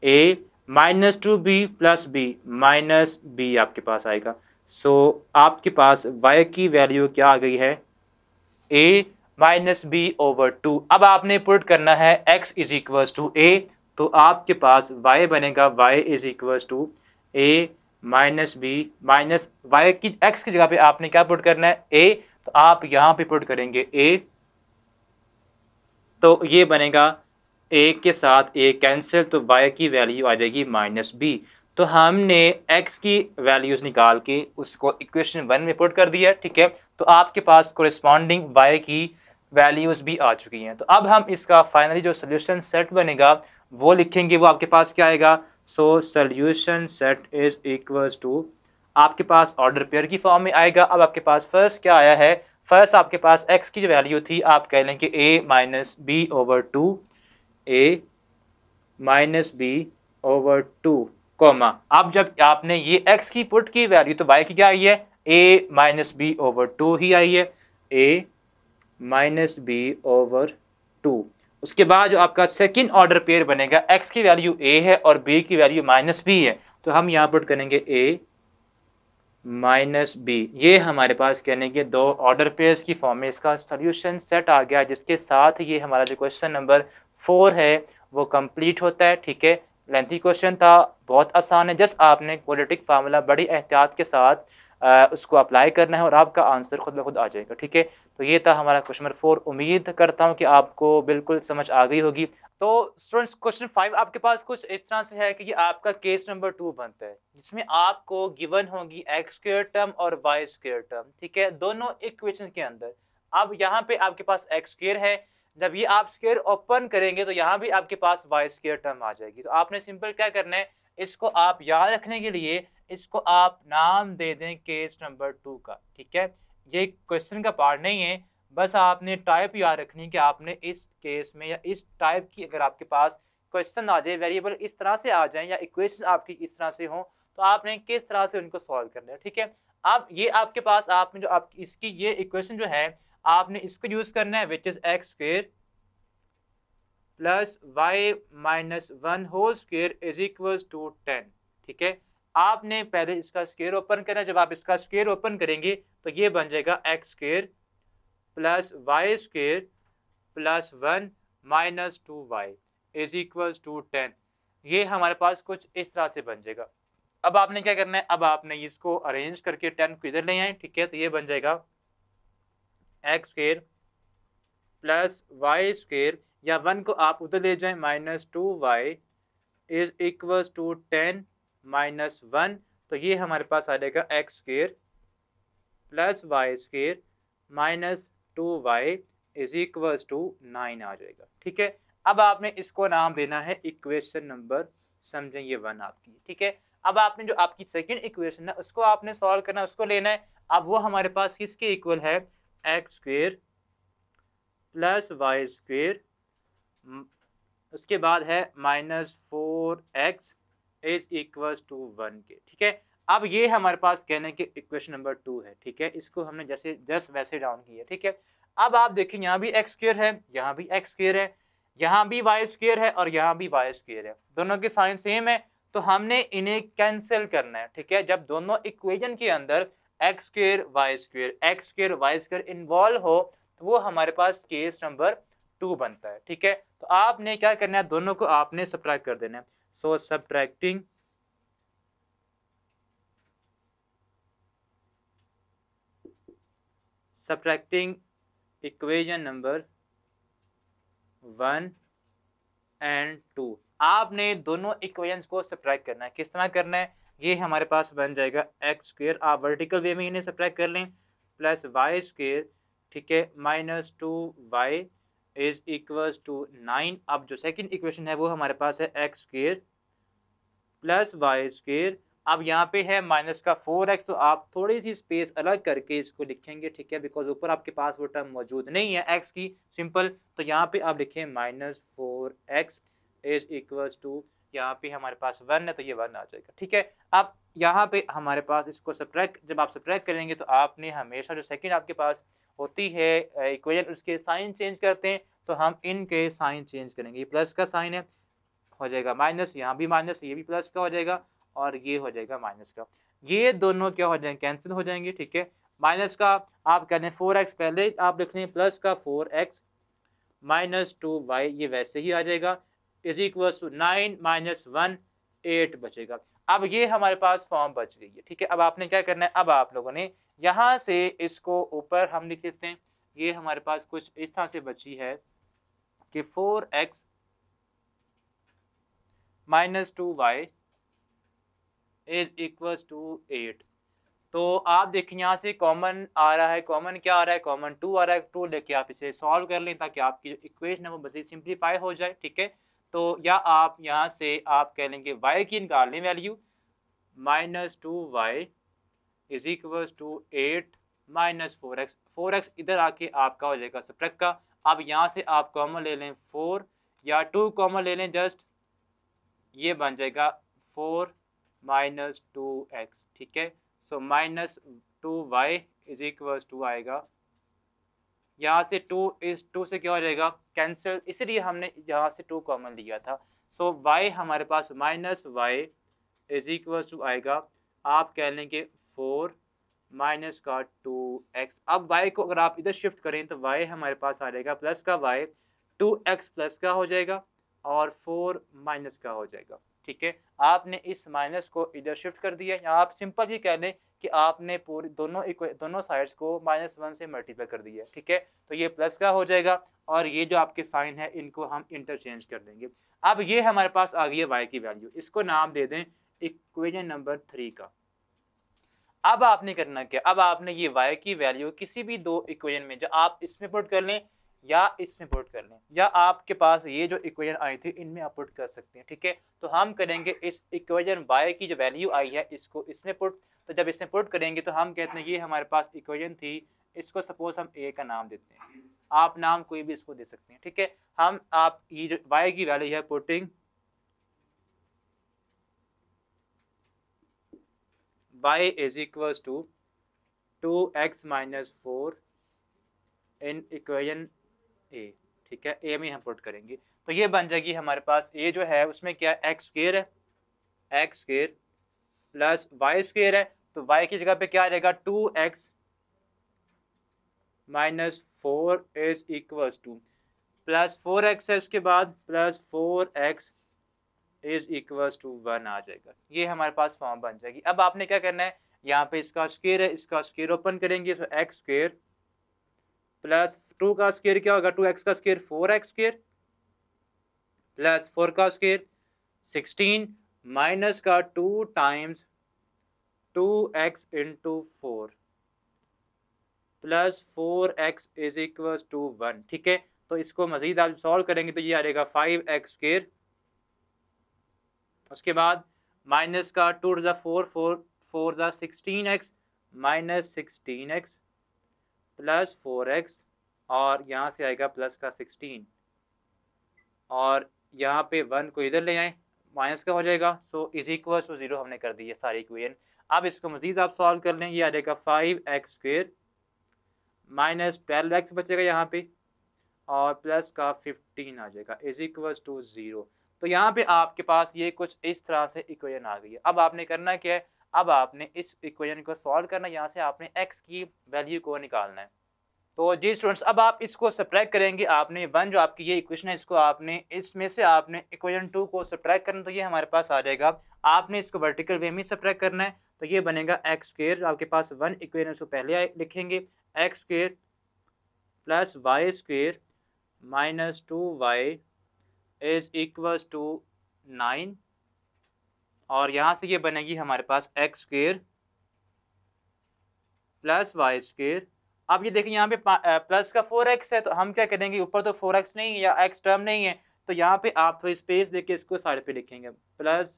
a minus 2b plus b minus b आपके पास आएगा। सो आपके पास y की वैल्यू क्या आ गई है, a माइनस बी ओवर 2। अब आपने पुट करना है x is equal to a, तो आपके पास y बनेगा y is equal to a minus b minus y की x की जगह पे आपने क्या पुट करना है a, तो आप यहाँ पे पुट करेंगे a, तो ये बनेगा a के साथ a कैंसिल, तो y की वैल्यू आ जाएगी माइनस b। तो हमने x की वैल्यूज निकाल के उसको इक्वेशन 1 में पुट कर दिया, ठीक है। तो आपके पास कोरिस्पॉन्डिंग y की वैल्यूज भी आ चुकी हैं। तो अब हम इसका फाइनली जो सोल्यूशन सेट बनेगा वो लिखेंगे, वो आपके पास क्या आएगा। So solution set is equals to आपके पास ऑर्डर पेयर की फॉर्म में आएगा। अब आपके पास फर्स्ट क्या आया है, फर्स्ट आपके पास x की जो वैल्यू थी आप कह लें कि a minus b over 2, a minus b over 2 comma, अब जब आपने ये x की पुट की वैल्यू तो y की क्या आई है, a माइनस बी ओवर 2 ही आई है, a माइनस बी ओवर 2। उसके बाद जो आपका सेकेंड ऑर्डर पेयर बनेगा, x की वैल्यू a है और b की वैल्यू माइनस b है, तो हम यहाँ पुट करेंगे a माइनस बी। ये हमारे पास कहने के दो ऑर्डर पेयर्स की फॉर्म में इसका सोल्यूशन सेट आ गया, जिसके साथ ये हमारा जो क्वेश्चन नंबर 4 है वो कंप्लीट होता है, ठीक है। लेंथी क्वेश्चन था, बहुत आसान है, जस्ट आपने क्वाड्रेटिक फार्मूला बड़ी एहतियात के साथ उसको अप्लाई करना है और आपका आंसर खुद ब खुद आ जाएगा, ठीक है। तो ये था हमारा क्वेश्चन नंबर 4। उम्मीद करता हूँ कि आपको बिल्कुल समझ आ गई होगी। तो स्टूडेंट्स क्वेश्चन 5 आपके पास कुछ इस तरह से है कि ये आपका केस नंबर 2 बनता है, जिसमें आपको गिवन होगी एक्स स्क्वायर टर्म और वाई स्क्वायर टर्म, ठीक है, दोनों इक्वेशन के अंदर। अब यहाँ पे आपके पास एक्स स्क्वायर है, जब ये आप स्क्वायर ओपन करेंगे तो यहाँ भी आपके पास वाई स्क्वायर टर्म आ जाएगी। तो आपने सिंपल क्या करना है, इसको आप याद रखने के लिए इसको आप नाम दे दें केस नंबर 2 का, ठीक है। ये क्वेश्चन का पार्ट नहीं है, बस आपने टाइप याद रखनी कि आपने इस केस में या इस टाइप की अगर आपके पास क्वेश्चन आ जाए, वेरिएबल इस तरह से आ जाए या इक्वेशन आपकी इस तरह से हो, तो आपने किस तरह से उनको सॉल्व करना है, ठीक है। अब ये आपके पास आपने जो आपकी इसकी ये इक्वेशन जो है आपने इसको यूज करना है, which is x square plus y minus 1 whole square is equal to 10, ठीक है। आपने पहले इसका स्क्वायर ओपन करना है, जब आप इसका स्क्वायर ओपन करेंगे तो ये बन जाएगा x square plus y square plus 1 minus 2y is equal to 10। ये हमारे पास कुछ इस तरह से बन जाएगा। अब आपने क्या करना है, अब आपने इसको अरेंज करके 10 को इधर ले आए, ठीक है। तो ये बन जाएगा x square plus y square, या 1 को आप उधर ले जाएं, minus 2y is equal to 10 minus 1। तो ये हमारे पास आ जाएगा x square plus y square minus 2y is equal to 9 आ जाएगा, ठीक है। अब आपने इसको नाम देना है इक्वेशन नंबर, समझें ये 1 आपकी, ठीक है। अब आपने जो आपकी सेकंड इक्वेशन है उसको आपने सॉल्व करना है, उसको लेना है। अब वो हमारे पास किसके इक्वल है, x square plus y square, उसके बाद है minus 4x is equal to 1 के। ठीक है, अब ये हमारे पास कहने के इक्वेशन नंबर 2 है। ठीक है, इसको हमने जैसे जस्ट वैसे डाउन किया। ठीक है, अब आप देखें यहाँ भी एक्स स्क्वायर है, यहाँ भी एक्स स्क्वायर है, यहाँ भी वाई स्क्वायर है और यहाँ भी वाई स्क्वायर है, दोनों के साइन सेम है, तो हमने इन्हें कैंसिल करना है। ठीक है, जब दोनों इक्वेशन के अंदर x square y square, x square y square involve हो तो वो हमारे पास केस नंबर 2 बनता है। ठीक है, तो आपने क्या करना है, दोनों को आपने सब्ट्रैक्ट कर देना है। सो सब्ट्रैक्टिंग इक्वेशन नंबर 1 एंड 2, आपने दोनों इक्वेशंस को सब्ट्रैक्ट करना है। किस तरह करना है, ये हमारे पास बन जाएगा एक्स स्क्वायर, आप वर्टिकल वे में इन्हें सब्ट्रैक्ट कर लें, प्लस वाई स्क्वायर, ठीक है, minus 2y is equals to 9। अब जो सेकंड इक्वेशन है वो हमारे पास है x square plus y square, अब यहाँ पे है माइनस का 4x, तो आप थोड़ी सी स्पेस अलग करके इसको लिखेंगे। ठीक है, बिकॉज ऊपर आपके पास वो टर्म मौजूद नहीं है x की, सिंपल, तो यहाँ पे आप लिखें minus 4x is equals to, यहाँ पे हमारे पास 1 है तो ये 1 आ जाएगा। ठीक है, अब यहाँ पे हमारे पास इसको सब्ट्रैक्ट, जब आप सब्ट्रैक्ट करेंगे तो आपने हमेशा जो सेकंड आपके पास होती है इक्वेशन, उसके साइन चेंज करते हैं, तो हम इनके साइन चेंज करेंगे। ये प्लस का साइन है, हो जाएगा माइनस, यहाँ भी माइनस, ये भी प्लस का हो जाएगा और ये हो जाएगा माइनस का, ये दोनों क्या हो जाएंगे, कैंसिल हो जाएंगे। ठीक है, माइनस का आप कह लें 4x, पहले आप लिख लें प्लस का 4x माइनस 2y, ये वैसे ही आ जाएगा, इज इक्वल टू 9 माइनस 1 8 बचेगा। अब ये हमारे पास फॉर्म बच गई है। ठीक है, अब आपने क्या करना है, अब आप लोगों ने यहाँ से इसको ऊपर हम लिख लेते हैं, ये हमारे पास कुछ इस तरह से बची है कि 4x minus 2y is equal to 8। तो आप देखें यहाँ से कॉमन आ रहा है, कॉमन क्या आ रहा है, कॉमन 2 आ रहा है, 2 लेके आप इसे सॉल्व कर लें ताकि आपकी जो इक्वेशन है वो बस सिंप्लीफाई हो जाए। ठीक है, तो या आप यहाँ से आप कह लेंगे y की निकाल लें value, minus 2y is equal to 8 minus 4x, 4x इधर आके आपका हो जाएगा सब्ट्रैक्ट का। अब यहाँ से आप कॉमन ले लें 4 या 2 कॉमन ले लें जस्ट, ये बन जाएगा 4 माइनस 2x। ठीक है, so minus 2y is equal to आएगा, यहाँ से 2 से क्या हो जाएगा, कैंसिल, इसलिए हमने यहाँ से 2 कॉमन लिया था। सो y हमारे पास minus y is equal to आएगा, आप कह लेंगे 4 माइनस का 2x। अब y को अगर आप इधर शिफ्ट करें तो y हमारे पास आ जाएगा प्लस का y, 2x प्लस का हो जाएगा और 4 माइनस का हो जाएगा। ठीक है, आपने इस माइनस को इधर शिफ्ट कर दिया, या आप सिंपल ही कह लें कि आपने पूरी दोनों साइड्स को -1 से मल्टीप्लाई कर दिया। ठीक है, तो ये प्लस का हो जाएगा और ये जो आपके साइन है इनको हम इंटरचेंज कर देंगे। अब ये हमारे पास आ गई है y की वैल्यू, इसको नाम दे दें इक्वेशन नंबर 3 का। अब आपने करना क्या, अब आपने ये y की वैल्यू किसी भी दो इक्वेशन में, जो आप इसमें पुट कर लें या इसमें पुट कर लें, या आपके पास ये जो इक्वेशन आई थी इनमें आप पुट कर सकते हैं। ठीक है, तो हम करेंगे इस इक्वेशन y की जो वैल्यू आई है इसको इसमें पुट, तो जब इसमें पुट करेंगे तो हम कहते हैं ये हमारे पास इक्वेशन थी, इसको सपोज हम a का नाम देते हैं, आप नाम कोई भी इसको दे सकते हैं। ठीक है, हम आप ये जो y की वैल्यू है putting y is equal to 2x minus 4 in equation a। ठीक है, a में हम पुट करेंगे तो ये बन जाएगी हमारे पास a जो है उसमें क्या है, एक्स स्क्वायर है, x square plus y square है, तो y की जगह पे क्या आ जाएगा 2x minus 4 is equal to plus 4x है, उसके बाद plus 4x is equal to 1 आ जाएगा। ये हमारे पास फॉर्म बन जाएगी। अब आपने क्या करना है, यहाँ पे इसका स्क्वायर है, इसका स्क्वायर ओपन करेंगे, तो एक्स स्क्वायर प्लस 2 का स्क्वायर क्या होगा, 2x का स्क्वायर 4x स्क्वायर प्लस 4 का स्क्वायर 16 माइनस का 2 times 2x into 4 plus 4x is equal to 1। ठीक है, तो इसको मजीद आप सॉल्व करेंगे तो ये आ जाएगा 5x स्क्वायर, उसके बाद माइनस का 2 ज़ा 4 4 ज़ा 16x minus 16x plus 4x, और यहाँ से आएगा प्लस का 16, और यहाँ पे 1 को इधर ले आए, माइनस का हो जाएगा। सो इज इक्वल टू 0 हमने कर दी है सारी इक्वेशन। अब इसको मजीद आप सॉल्व कर लें, ये आ जाएगा 5x² माइनस 12x बचेगा यहाँ पे और प्लस का 15 आ जाएगा इज इक्वल टू 0। तो यहाँ पे आपके पास ये कुछ इस तरह से इक्वेशन आ गई है। अब आपने करना क्या है, अब आपने इस इक्वेशन को सॉल्व करना, यहाँ से आपने x की वैल्यू को निकालना है। तो जी स्टूडेंट्स, अब आप इसको सब्ट्रैक्ट करेंगे, आपने वन जो आपकी ये इक्वेशन है इसको आपने इसमें से आपने इक्वेशन 2 को सब्ट्रैक्ट करना, तो ये हमारे पास आ जाएगा। आपने इसको वर्टिकल वे में सब्ट्रैक्ट करना है, तो ये बनेगा x² आपके पास वन इक्वेशन उसको पहले लिखेंगे x² plus y² minus 2y is equal to 9 और यहाँ से ये बनेगी हमारे पास x² प्लस y²। अब ये देखिए यहाँ पे प्लस का 4x है, तो हम क्या करेंगे, ऊपर तो 4x नहीं है या x टर्म नहीं है, तो यहाँ पे आप थोड़ी स्पेस देके इसको साइड पे लिखेंगे प्लस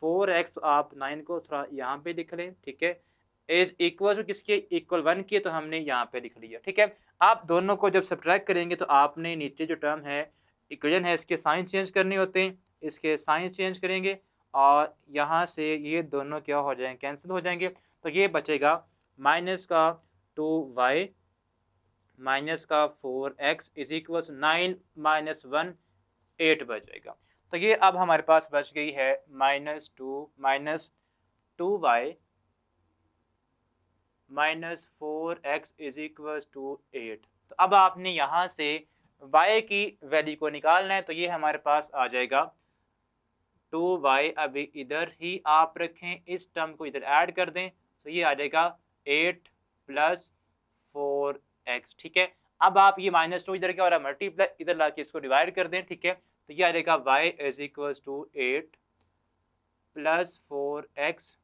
4x, तो आप 9 को थोड़ा यहाँ पे लिख लें, ठीक है। इज इक्वल टू किसके, इक्वल 1 के, तो हमने यहाँ पे लिख लिया, ठीक है। आप दोनों को जब सब्ट्रैक्ट करेंगे तो आपने नीचे जो टर्म है इक्वेशन है इसके साइन चेंज करने होते हैं, इसके साइन चेंज करेंगे और यहाँ से ये दोनों क्या हो जाएंगे, कैंसिल हो जाएंगे। तो ये बचेगा माइनस का 2y माइनस का 4x is equal to 9 minus 1 8 बच जाएगा। तो ये अब हमारे पास बच गई है minus 2y minus 4x is equal to 8। तो अब आपने यहाँ से y की वैल्यू को निकालना है, तो ये हमारे पास आ जाएगा 2y, अभी इधर ही आप रखें, इस टर्म को इधर ऐड कर दें, तो ये आ जाएगा 8 प्लस 4x, ठीक है। अब आप ये -2 इधर क्या हो रहा है, मल्टीप्लाई, इधर ला के इसको डिवाइड कर दें, ठीक है। तो ये आ जाएगा y is equal to 8 plus 4x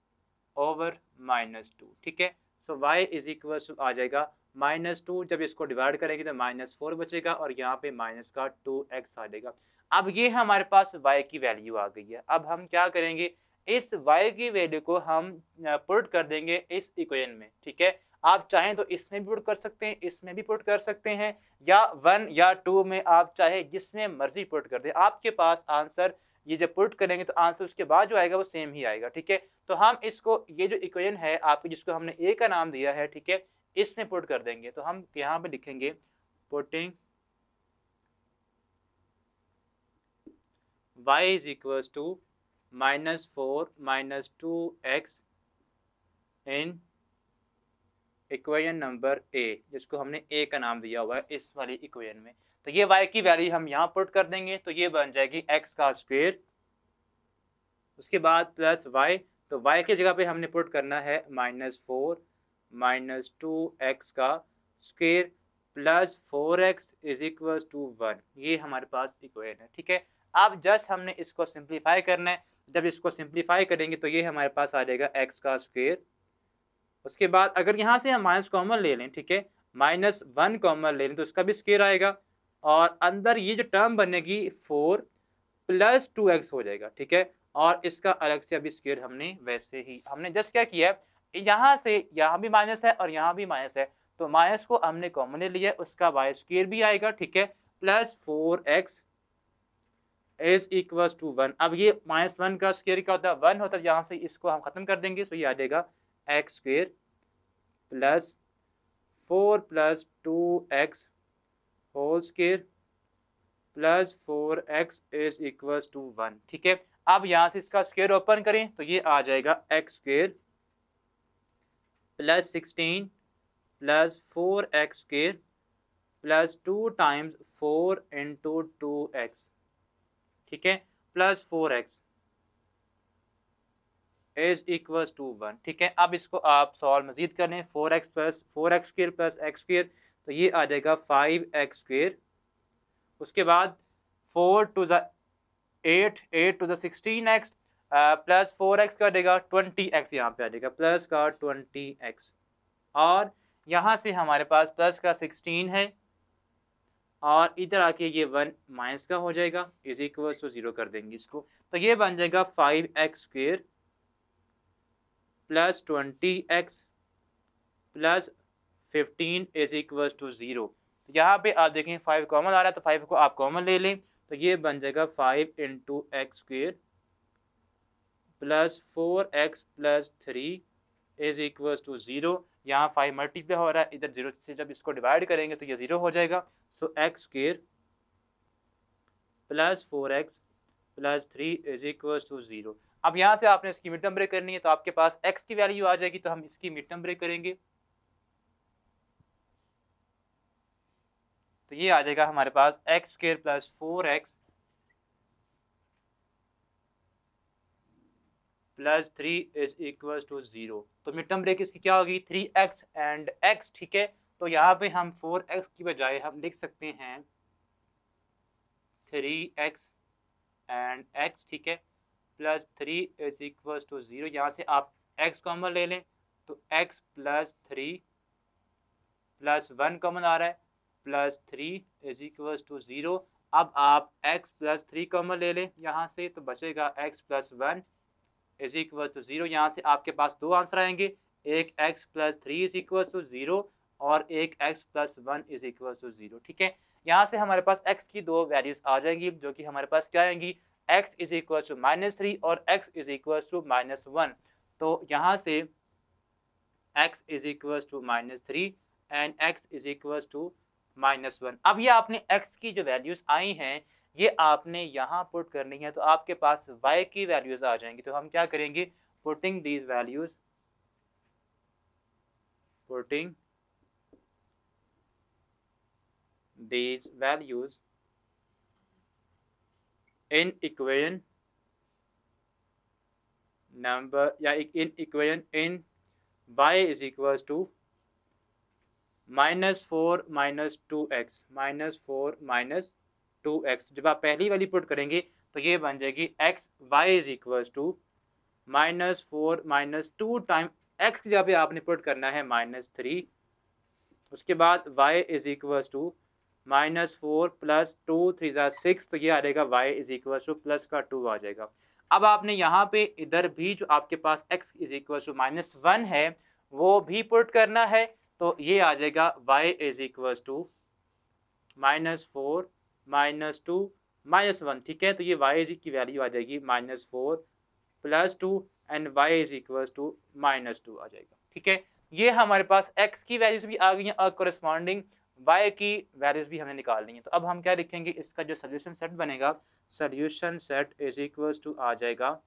over -2, ठीक है। So y is equal to आ जाएगा -2, जब इसको डिवाइड करेंगे तो -4 बचेगा और यहाँ पे माइनस का 2x आ जाएगा। अब ये हमारे पास y की वैल्यू आ गई है। अब हम क्या करेंगे, इस y की वैल्यू को हम पुट कर देंगे इस इक्वेशन में, ठीक है। आप चाहें तो इसमें भी पुट कर सकते हैं, इसमें भी पुट कर सकते हैं, या 1 या 2 में आप चाहे जिसमें मर्जी पुट कर दें, आपके पास आंसर ये जब पुट करेंगे तो आंसर उसके बाद जो आएगा वो सेम ही आएगा, ठीक है। तो हम इसको, ये जो इक्वेशन है आपकी जिसको हमने ए का नाम दिया है, ठीक है, इसमें पुट कर देंगे। तो हम यहाँ पे लिखेंगे putting y is equal to -4 minus 2x in equation number a, जिसको हमने ए का नाम दिया हुआ है इस वाली इक्वेशन में। तो ये y की वैल्यू हम यहाँ पुट कर देंगे, तो ये बन जाएगी x का स्क्वायर, उसके बाद प्लस y, तो y की जगह पे हमने पुट करना है -4 माइनस 2x का square plus 4x is equal to 1। ये हमारे पास इक्वेशन है, ठीक है। अब जस्ट हमने इसको सिंप्लीफाई करना है, जब इसको सिंप्लीफाई करेंगे तो ये हमारे पास आ जाएगा x का स्क्वायर। उसके बाद अगर यहाँ से हम माइनस कॉमन ले लें, ठीक है, -1 कॉमन ले लें तो उसका भी स्क्वायर आएगा और अंदर ये जो टर्म बनेगी 4 प्लस 2x हो जाएगा, ठीक है। और इसका अलग से अभी स्क्वायर हमने वैसे ही हमने जस्ट क्या किया है, यहाँ से यहाँ भी माइनस है और यहाँ भी माइनस है, तो माइनस को हमने कॉमन ले लिया, उसका y स्क्वायर भी आएगा, ठीक है, plus 4x is equal to 1। अब ये -1 का स्क्वायर क्या होता है, 1 होता है, यहाँ से इसको हम खत्म कर देंगे, तो ये आ जाएगा x square plus 4 plus 2x whole square plus 4x is equal to 1, ठीक है। अब यहाँ से इसका स्क्वायर ओपन करें तो ये आ जाएगा x square plus 16 plus 4x square plus 2 times 4 into 2x, ठीक है, plus 4x is equal to 1, ठीक है। अब इसको आप सॉल्व मजीद कर लें, 4x square plus x square, तो ये आ जाएगा 5x स्क्वायर, उसके बाद 4 to the 8 to the 16x plus 4x का देगा 20x, यहाँ पे आ जाएगा प्लस का 20x, और यहाँ से हमारे पास प्लस का 16 है और इधर आके ये 1 माइनस का हो जाएगा, इज इक्वल टू 0 कर देंगे इसको, तो ये बन जाएगा 5x square plus 20x plus 15 is equal to 0। तो यहाँ पे आप देखें 5 कॉमन आ रहा है, तो 5 को आप कॉमन ले लें, तो ये बन जाएगा 5 into x square plus 4x plus 3 is equal to 0। यहाँ 5 मल्टीप्लाई हो रहा है, इधर 0 से जब इसको डिवाइड करेंगे तो ये 0 हो जाएगा। So x square plus 4x plus 3 is equal to 0। अब यहाँ से आपने इसकी मिड नंबर करनी है, तो आपके पास x की वैल्यू आ जाएगी, तो हम इसकी मिड नंबर करेंगे। तो ये आ जाएगा हमारे पास x square plus 4x plus 3 is equal to 0। तो मिड टर्म ब्रेक इसकी क्या होगी, 3x एंड x, ठीक है। तो यहाँ पे हम 4x की बजाय हम लिख सकते हैं 3x एंड x, ठीक है, प्लस 3 इज इक्वल टू 0। यहाँ से आप x कॉमन ले लें, तो x प्लस 3 प्लस 1 कॉमन आ रहा है, प्लस 3 इज इक्वल टू 0। अब आप x प्लस 3 कॉमन ले लें यहाँ से, तो बचेगा x plus 1 is equal to 0। यहाँ से आपके पास दो आंसर आएंगे, एक x plus 3 is equal to 0 और एक x plus 1 is equal to 0, ठीक है। यहाँ से हमारे पास x की दो वैल्यूज आ जाएंगी, जो कि हमारे पास क्या आएंगी, x इज इक्वल टू -3 और x इज इक्वल टू -1। तो यहाँ से x is equal to -3 and x is equal to -1। अब ये आपने x की जो वैल्यूज आई हैं ये आपने यहाँ पुट करनी है, तो आपके पास y की वैल्यूज आ जाएंगी। तो हम क्या करेंगे, putting these values, putting these values in equation number या in equation in y is equal to -4 -2x -4 -2x। जब आप पहली वाली पुट करेंगे तो ये बन जाएगी x y is equal to -4 -2 time x की जगह पे आपने पुट करना है -3, उसके बाद y is equal to -4 plus 2 3 6, तो ये आ जाएगा y is equal to plus का 2 आ जाएगा। अब आपने यहाँ पे इधर भी जो आपके पास x इज इक्वल टू -1 है वो भी पुट करना है, तो ये आ जाएगा y इज इक्वल टू -4 -2 -1, ठीक है। तो ये y की वैल्यू आ जाएगी -4 plus 2 and y is equal to -2 आ जाएगा, ठीक है। ये हमारे पास x की वैल्यूज भी आ गई हैं और कोरिस्पॉन्डिंग y की वैल्यूज भी हमें निकालनी है। तो अब हम क्या लिखेंगे, इसका जो सोल्यूशन सेट बनेगा, solution set is equal to आ जाएगा,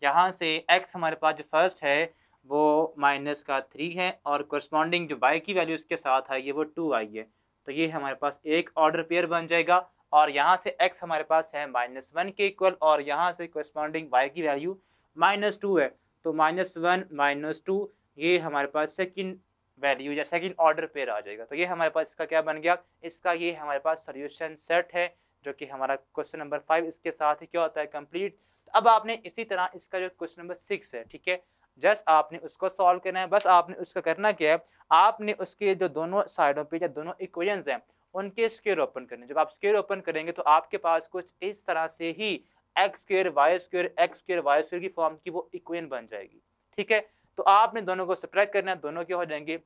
यहाँ से x हमारे पास जो फर्स्ट है वो -3 है और कोरिस्पॉन्डिंग जो y की वैल्यू इसके साथ है ये वो 2 आई है। तो ये हमारे पास एक ऑर्डर पेयर बन जाएगा और यहाँ से x हमारे पास है -1 के इक्वल और यहाँ से कोरिस्पॉन्डिंग y की वैल्यू -2 है। तो -1 -2 ये हमारे पास सेकंड वैल्यू या सेकंड ऑर्डर पेयर आ जाएगा। तो ये हमारे पास इसका क्या बन गया, इसका ये हमारे पास सोल्यूशन सेट है, जो कि हमारा क्वेश्चन नंबर 5 इसके साथ ही क्या होता है, कंप्लीट। अब आपने इसी तरह इसका जो क्वेश्चन नंबर 6 है, ठीक है, जस्ट आपने उसको सॉल्व करना है। बस आपने उसका करना क्या है, आपने उसके जो दोनों साइडों पे या दोनों इक्वेशंस हैं उनके स्क्वायर ओपन करने। जब आप स्क्वायर ओपन करेंगे तो आपके पास कुछ इस तरह से ही x square y square x square y square की फॉर्म की वो इक्वेशन बन जाएगी, ठीक है। तो आपने दोनों को सब्ट्रैक्ट करना है, दोनों क्या हो जाएंगे,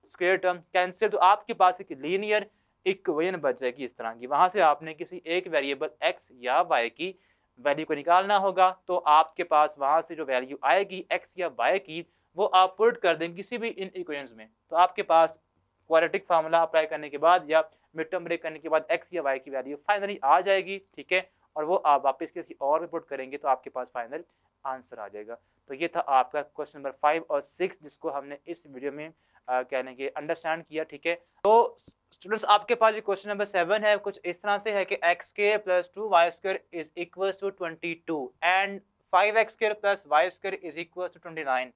स्क्वायर टर्म कैंसिल, तो आपके पास एक लीनियर इक्वेशन बच जाएगी इस तरह की। वहां से आपने किसी एक वेरिएबल एक्स या वाई की वैल्यू को निकालना होगा, तो आपके पास वहां से जो वैल्यू आएगी एक्स या वाई की वो आप पुट कर देंगे किसी भी इन इक्वेशंस में। तो आपके पास क्वाड्रेटिक फार्मूला अप्लाई करने के बाद या मिड टर्म ब्रेक करने के बाद एक्स या वाई की वैल्यू फाइनली आ जाएगी, ठीक है, और वो आप वापस किसी और में पुट करेंगे तो आपके पास फाइनल आंसर आ जाएगा। तो ये था आपका क्वेश्चन नंबर 5 और 6 जिसको हमने इस वीडियो में कहने के अंडरस्टैंड किया, ठीक है। तो स्टूडेंट्स आपके पास जो क्वेश्चन नंबर 7 है कुछ इस तरह से है कि x square plus 2 y square is equal to 22 and 5x square plus y square is equal to 29।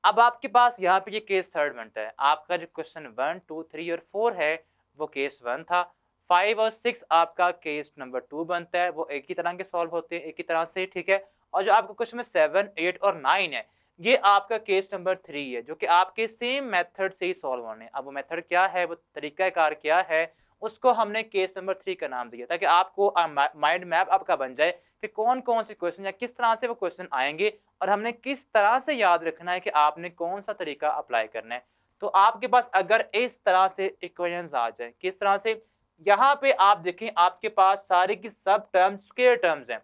अब आपके पास यहाँ पे ये केस थर्ड बनता है। आपका जो क्वेश्चन 1 2 3 और 4 है वो केस 1 था, 5 और 6 आपका केस नंबर 2 बनता है, वो एक ही तरह के सॉल्व होते हैं एक ही तरह से, ठीक है। और जो आपका क्वेश्चन में 7 8 और 9 है ये आपका केस नंबर 3 है, जो कि आपके सेम मेथड से ही सॉल्व होने हैं। अब वो मेथड क्या है, वो तरीकाकार क्या है, उसको हमने केस नंबर 3 का नाम दिया ताकि आपको माइंड मैप आपका बन जाए कि कौन कौन से क्वेश्चन या किस तरह से वो क्वेश्चन आएंगे और हमने किस तरह से याद रखना है कि आपने कौन सा तरीका अप्लाई करना है। तो आपके पास अगर इस तरह से इक्वेशंस आ जाए, किस तरह से, यहाँ पे आप देखें आपके पास सारे की सब टर्म्स स्क्वायर टर्म्स हैं,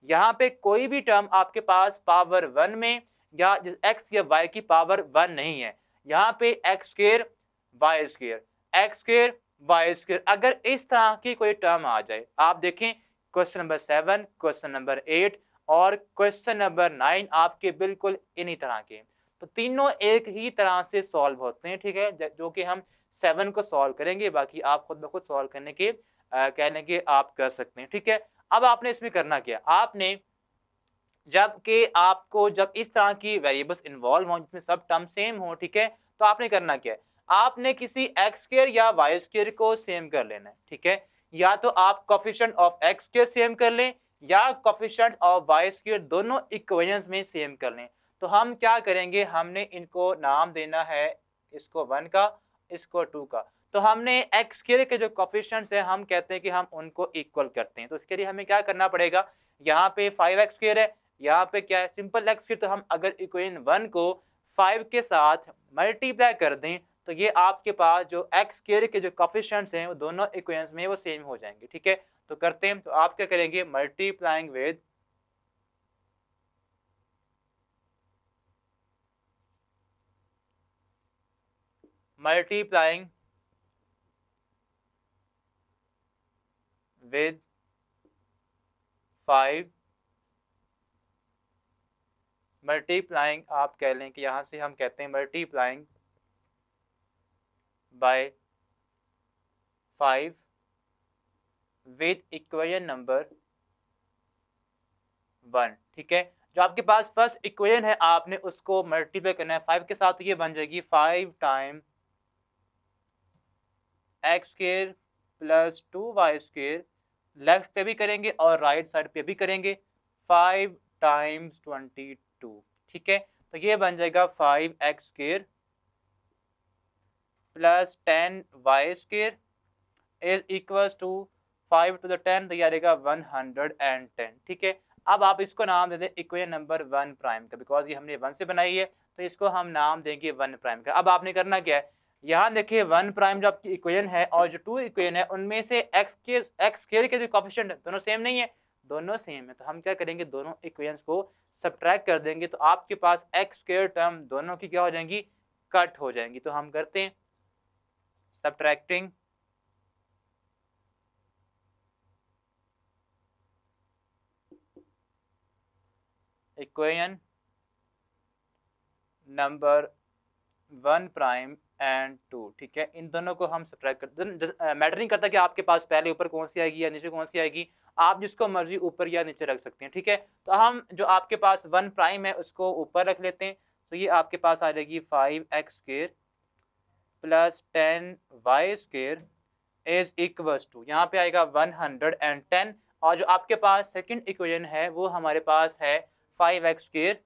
यहाँ पे कोई भी टर्म आपके पास पावर 1 में या x या y की पावर 1 नहीं है। यहाँ पे x square y square, x square y square, अगर इस तरह की कोई टर्म आ जाए, आप देखें क्वेश्चन नंबर 7, क्वेश्चन नंबर 8 और क्वेश्चन नंबर 9 आपके बिल्कुल इन्हीं तरह के, तो तीनों एक ही तरह से सॉल्व होते हैं, ठीक है, जो कि हम 7 को सॉल्व करेंगे, बाकी आप खुद ब खुद सॉल्व करने के कहने के आप कर सकते हैं, ठीक है। अब आपने इसमें करना क्या, आपने जबकि आपको जब इस तरह की वेरिएबल्स इन्वॉल्व हों जिसमें सब टर्म सेम हो, ठीक है, तो आपने करना क्या है, आपने किसी एक्स स्क्वायर या वाई स्क्वायर को सेम कर लेना है, ठीक है, या तो आप coefficient of x square same कर लें या कोफिशिएंट ऑफ वाई स्क्वायर, दोनों इक्वेशंस में सेम कर लें। तो हम क्या करेंगे, हमने इनको नाम देना है, इसको 1 का, इसको 2 का। तो हमने एक्स स्क्वायर के जो कोफिशिएंट्स हैं हम कहते हैं कि हम उनको इक्वल करते हैं, तो इसके लिए हमें क्या करना पड़ेगा, यहाँ पे 5x स्क्वायर है, यहाँ पे क्या है सिंपल एक्स स्क्वायर, तो हम अगर इक्वेशन 1 को 5 के साथ मल्टीप्लाई कर दें तो ये आपके पास जो एक्स स्क्वायर के जो कोफिशिएंट्स हैं वो दोनों इक्वेशंस में वो सेम हो जाएंगे, ठीक है। तो करते हैं, तो आप क्या करेंगे, multiplying with multiplying with 5 multiplying, आप कह लें कि यहां से हम कहते हैं multiplying by 5 with equation number 1, ठीक है। जो आपके पास फर्स्ट इक्वेशन है आपने उसको मल्टीप्लाई करना है 5 के साथ, तो ये बन जाएगी 5 time x square plus 2y square, left पे भी करेंगे और राइट साइड पे भी करेंगे, 5 टाइम्स 22, ठीक है। तो ये बन जाएगा 5x square plus 10y square is equals to 5 to the 10, तो ये आ जाएगा 110, ठीक है। अब आप इसको नाम दे दें इक्वेशन नंबर 1 प्राइम का, बिकॉज ये हमने 1 से बनाई है तो इसको हम नाम देंगे 1 प्राइम का। अब आपने करना क्या है, यहाँ देखिए 1 प्राइम जो आपकी इक्वेशन है और जो 2 इक्वेशन है उनमें से एक्स स्क्वायर के जो कोफिशिएंट है दोनों सेम नहीं है, दोनों सेम है, तो हम क्या करेंगे, दोनों इक्वेशंस को सब्ट्रैक्ट कर देंगे, तो आपके पास एक्स स्क्वायर टर्म दोनों की क्या हो जाएंगी, कट हो जाएंगी। तो हम करते हैं subtracting equation number 1 prime and 2, ठीक है, इन दोनों को हम सब्ट्रैक्ट कर, मैटर नहीं करता कि आपके पास पहले ऊपर कौन सी आएगी या नीचे कौन सी आएगी, आप जिसको मर्जी ऊपर या नीचे रख सकते हैं, ठीक है। तो हम जो आपके पास 1 प्राइम है उसको ऊपर रख लेते हैं, तो ये आपके पास आ जाएगी 5x square plus 10y square is equals to, यहाँ पे आएगा 110, और जो आपके पास सेकंड इक्वेशन है वो हमारे पास है 5x स्क्वायर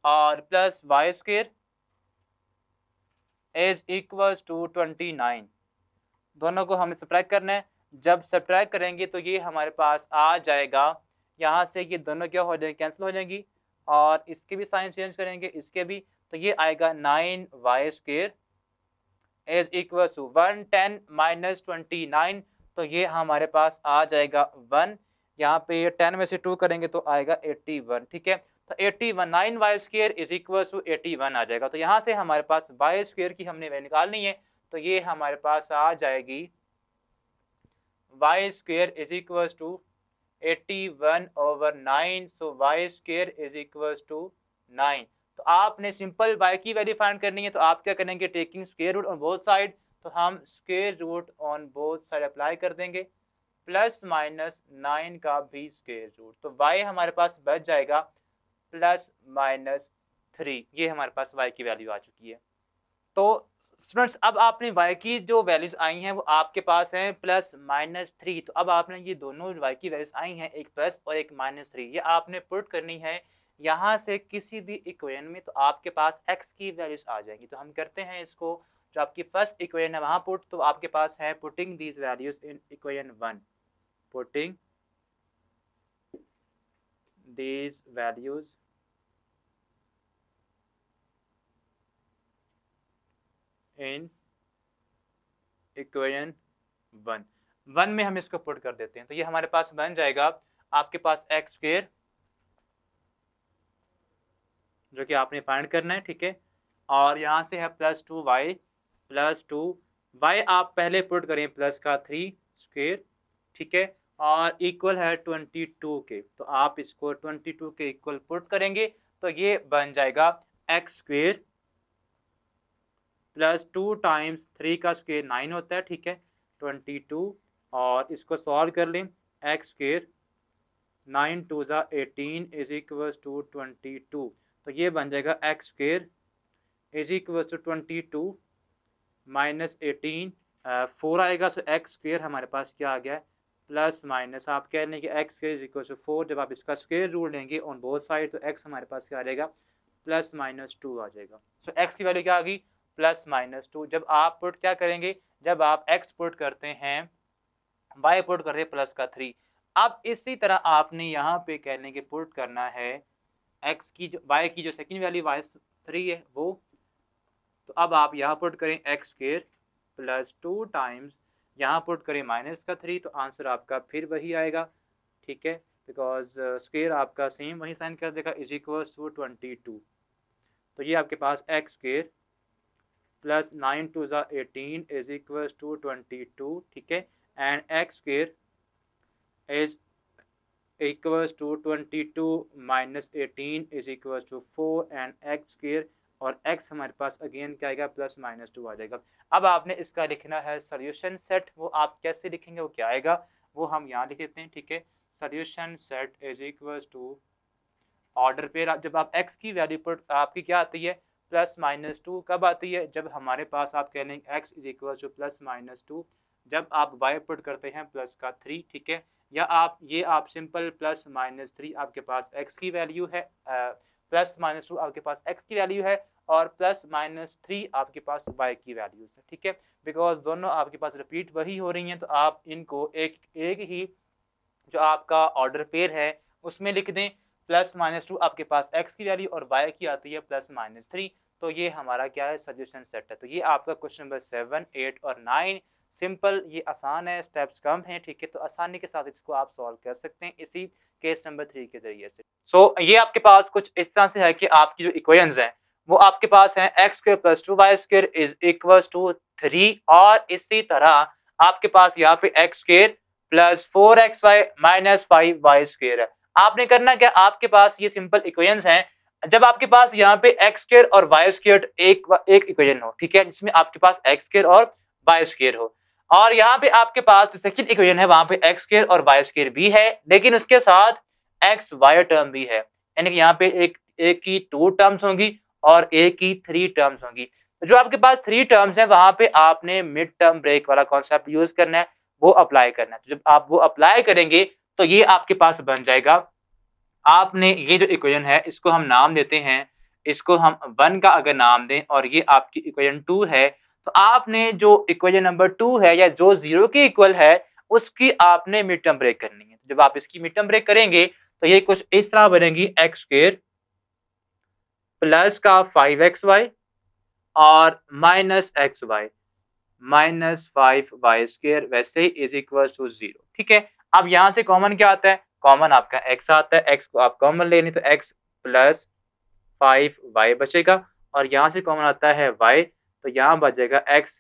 और plus y square is equals to 29, दोनों को हमें सब्ट्रैक्ट करना है। जब सब्ट्रैक्ट करेंगे तो ये हमारे पास आ जाएगा, यहाँ से ये दोनों क्या हो जाएंगे, कैंसिल हो जाएंगी, और इसके भी साइन चेंज करेंगे, इसके भी, तो ये आएगा 9y square is equal to 110 minus 29, तो ये हमारे पास आ जाएगा 1, यहाँ पे 10 में से 2 करेंगे तो आएगा 81, ठीक है। तो 81 9y square is equal to 81 आ जाएगा। तो यहाँ से हमारे पास y स्क्वायर की हमने वैल्यू निकालनी है, तो ये हमारे पास आ जाएगी y square is equal to 81/9, so y square is equal to 9। तो आपने सिंपल y की वैल्यू फाइंड करनी है, तो आप क्या करेंगे, taking square root on both side, तो हम square root on both side apply कर देंगे, प्लस माइनस 9 का भी स्क्वायर रूट, तो y हमारे पास बच जाएगा प्लस माइनस 3, ये हमारे पास y की वैल्यू आ चुकी है। तो स्टूडेंट्स अब आपने y की जो वैल्यूज आई हैं वो आपके पास हैं प्लस माइनस 3, तो अब आपने ये दोनों y की वैल्यूज आई हैं, एक प्लस और एक माइनस 3, ये आपने पुट करनी है यहाँ से किसी भी इक्वेशन में, तो आपके पास x की वैल्यूज आ जाएंगी। तो हम करते हैं इसको, जो आपकी फर्स्ट इक्वेशन है वहाँ पुट, तो आपके पास है putting these values in equation 1, putting these values in equation 1। 1 में हम इसको पुट कर देते हैं, तो ये हमारे पास बन जाएगा आपके पास एक्स स्क्वेयर, जो कि आपने फाइंड करना है, ठीक है। और यहाँ से है +2y प्लस 2y आप पहले पुट करें प्लस का 3 स्क्वेयर, ठीक है, और इक्वल है 22 के, तो आप इसको 22 के इक्वल पुट करेंगे तो ये बन जाएगा एक्स स्क्वेयर प्लस 2 टाइम्स 3 का स्क्वेयर 9 होता है, ठीक है, 22, और इसको सॉल्व कर लें, एक्स स्क्वेयर 9 2 ज़ा 18 इज इक्वल टू 22, तो ये बन जाएगा x square is equal to 22 minus 18, 4 आएगा, सो एक्स स्क्वेयर हमारे पास क्या आ गया है, प्लस माइनस आप कह लें कि x square is equal to 4, जब आप इसका स्क्वेयर रूल लेंगे ऑन बोथ साइड तो एक्स हमारे पास क्या आ जाएगा, प्लस माइनस 2 आ जाएगा। सो एक्स की वैल्यू क्या आ गई, प्लस माइनस 2। जब आप पुट क्या करेंगे, जब आप एक्स पुट करते हैं, वाई पुट करते हैं प्लस का 3, अब इसी तरह आपने यहाँ पे कहने के पुट करना है एक्स की जो वाई की जो सेकंड वैल्यू वाई 3 है वो, तो अब आप यहाँ पुट करें एक्स स्क्वेयर प्लस 2 टाइम्स यहाँ पुट करें माइनस का 3, तो आंसर आपका फिर वही आएगा, ठीक है, बिकॉज स्क्वेयर आपका सेम वही साइन कर देगा, इज इक्वल टू 22, तो ये आपके पास एक्स स्क्वेयर प्लस 9 2 ज़ा 18 इज इक्वल टू 22, ठीक है, and x square is equals to 22 minus 18 is equals to 4 and x square, और x हमारे पास अगेन क्या आएगा, प्लस माइनस 2 आ जाएगा। अब आपने इसका लिखना है सोल्यूशन सेट, वो आप कैसे लिखेंगे, वो क्या आएगा, वो हम यहाँ लिख देते हैं, ठीक है, solution set is equals to order pair, जब आप x की वैल्यू पर आपकी क्या आती है, प्लस माइनस 2, कब आती है, जब हमारे पास आप कह लेंगे x is equal to plus minus 2, जब आप y पुट करते हैं प्लस का 3, ठीक है, या आप ये आप सिंपल प्लस माइनस 3 आपके पास x की वैल्यू है, प्लस माइनस 2 आपके पास x की वैल्यू है, और प्लस माइनस 3 आपके पास y की वैल्यूज है, ठीक है, बिकॉज दोनों आपके पास रिपीट वही हो रही हैं, तो आप इनको एक ही जो आपका ऑर्डर पेयर है उसमें लिख दें, प्लस माइनस 2 आपके पास x की वैल्यू और y की आती है प्लस माइनस 3, तो ये हमारा क्या है, सोल्यूशन सेट है। तो ये आपका क्वेश्चन नंबर 7 8 और 9 सिंपल, ये आसान है, स्टेप्स कम हैं, ठीक है, तो आसानी के साथ इसको आप सॉल्व कर सकते हैं इसी केस नंबर 3 के जरिए से। सो ये आपके पास कुछ इस तरह से है कि आपकी जो इक्वेशंस हैं वो आपके पास हैं x square plus 2y square is equal to 3, और इसी तरह आपके पास यहाँ पे x square plus 4xy minus 5y square है। आपने करना क्या, आपके पास ये सिंपल इक्वेशंस हैं, जब आपके पास यहाँ पे एक्स स्क्वायर और वाई स्क्वायर एक इक्वेशन हो, ठीक है, जिसमें आपके पास एक्स स्क्वायर और वाई स्क्वायर हो, और यहाँ पे आपके पास जो सेकंड इक्वेशन है वहां पे एक्स स्क्वायर और वाई स्क्वायर भी है, लेकिन उसके साथ एक्स वाई टर्म भी है, यानी कि यहाँ पे एक की 2 टर्म्स होंगी और एक की 3 टर्म्स होंगी। जो आपके पास 3 टर्म्स है वहां पे आपने मिड टर्म ब्रेक वाला कॉन्सेप्ट यूज करना है, वो अप्लाई करना है। तो जब आप वो अप्लाई करेंगे तो ये आपके पास बन जाएगा, आपने ये जो इक्वेशन है इसको हम नाम देते हैं, इसको हम 1 का अगर नाम दें और ये आपकी इक्वेशन 2 है, तो आपने जो इक्वेशन नंबर 2 है या जो 0 के इक्वल है उसकी आपने मिड टर्म ब्रेक करनी है। जब आप इसकी मिड टर्म ब्रेक करेंगे तो ये कुछ इस तरह बनेगी, एक्स स्क्वायर प्लस का 5xy और minus xy minus 5y square वैसे ही इज इक्वल टू 0, ठीक है। अब यहाँ से कॉमन क्या आता है, कॉमन आपका x आता है, x को आप कॉमन ले लें तो x प्लस 5y बचेगा, और यहाँ से कॉमन आता है y, तो यहाँ बचेगा x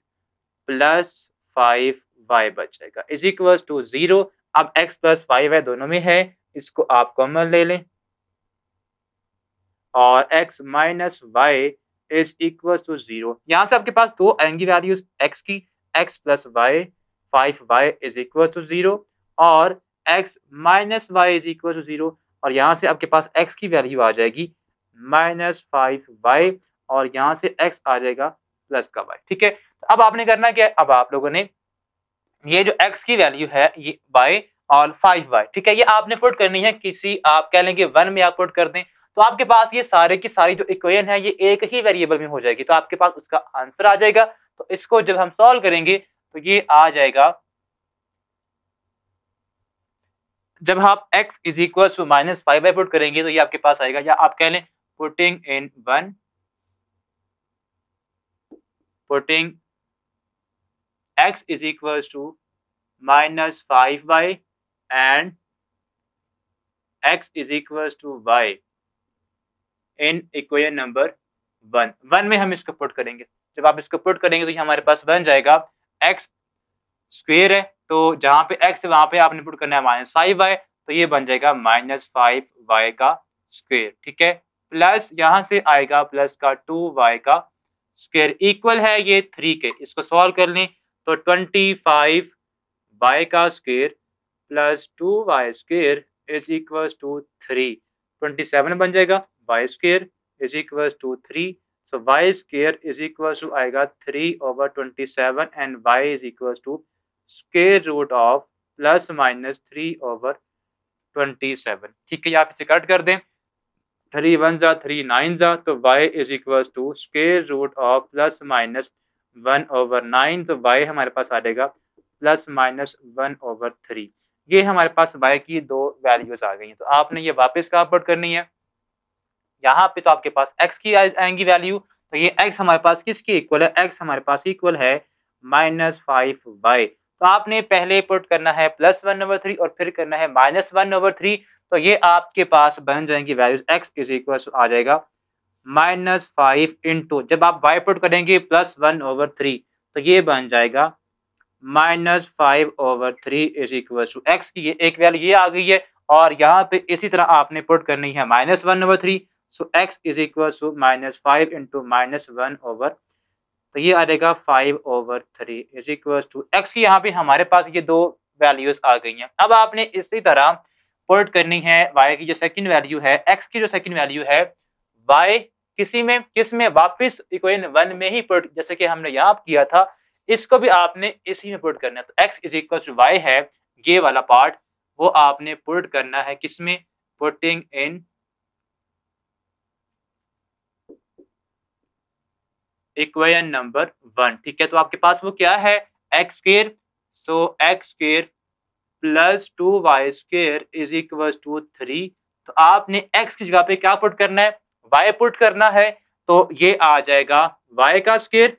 प्लस 5y बचेगा इज इक्वल टू 0। अब x प्लस 5y दोनों में है, इसको आप कॉमन ले लें, और x minus y is equal to 0। यहाँ से आपके पास दो आएंगी वैल्यूज x की, x plus y 5y is equal to 0 और x minus y is equal to 0, और यहाँ से आपके पास x की वैल्यू आ जाएगी माइनस 5y और यहाँ से x आ जाएगा प्लस का y, ठीक है। तो अब आपने करना क्या है, अब आप लोगों ने ये जो x की वैल्यू है ये y और 5y, ठीक है, ये आपने पुट करनी है किसी आप कह लेंगे 1 में आप पुट कर दें, तो आपके पास ये सारे की सारी जो इक्वेशन है ये एक ही वेरिएबल में हो जाएगी, तो आपके पास उसका आंसर आ जाएगा। तो इसको जब हम सॉल्व करेंगे तो ये आ जाएगा, जब आप x is equal to minus 5y put करेंगे तो ये आपके पास आएगा, या आप कह लें putting in 1 putting x is equal to minus 5y and x is equal to y in equation number 1 में हम इसको पुट करेंगे। जब आप इसको पुट करेंगे तो ये हमारे पास बन जाएगा x स्क्वेयर है, तो जहां पे x है वहां पे आपने पुट करना है माइनस 5y, तो ये बन जाएगा माइनस 5y का स्क्वेयर। ठीक है, प्लस यहां से आएगा प्लस का 2y का स्क्वेयर इक्वल है ये 3 के। इसको सॉल्व कर लें तो 25y का square plus 2y square is equal to 3, 27 बन जाएगा। y square is equal to 3, so y square is equal to आएगा 3/27 and y is equal to square root of plus minus 3/27। ठीक है, आप इसे कट कर दें, 3 1 जा 3 9 जा, तो y is equal to square root of plus minus 1/9, तो y हमारे पास आ जाएगा प्लस माइनस 1/3। ये हमारे पास y की दो वैल्यूज आ गई हैं, तो आपने ये वापस कहाँ पुट करनी है, यहाँ पे तो आपके पास x की आएंगी वैल्यू, तो ये x हमारे पास किसके इक्वल है, x हमारे पास इक्वल है माइनस 5y। तो आपने पहले पुट करना है प्लस 1/3 और फिर करना है माइनस 1/3, तो ये आपके पास बन जाएंगी वैल्यूज, x इज इक्वल आ जाएगा माइनस 5 इंटू, जब आप y पुट करेंगे प्लस 1/3, तो ये बन जाएगा minus 5/3 is equal to x की ये एक वैल्यू ये आ गई है, और यहाँ पे इसी तरह आपने पुट करनी है minus 1/3, so x is equal to minus 5 into minus 1/, तो ये आ जाएगा 5/3 इज इक्वल टू एक्स की। यहाँ पे हमारे पास ये दो वैल्यूज आ गई हैं। अब आपने इसी तरह पुट करनी है y की जो सेकंड वैल्यू है, x की जो सेकंड वैल्यू है, y किस में वापस इक्वेशन 1 में ही पुट, जैसे कि हमने यहाँ किया था, इसको भी आपने इसी में पुट करना है। तो x is equal to y है, ये वाला पार्ट वो आपने पुट करना है किसमें, पुटिंग इन इक्वेशन नंबर 1। ठीक है, तो आपके पास वो क्या है, x square, so x square plus 2y square is equal to 3। तो आपने x की जगह पे क्या पुट करना है, y पुट करना है, तो ये आ जाएगा y का square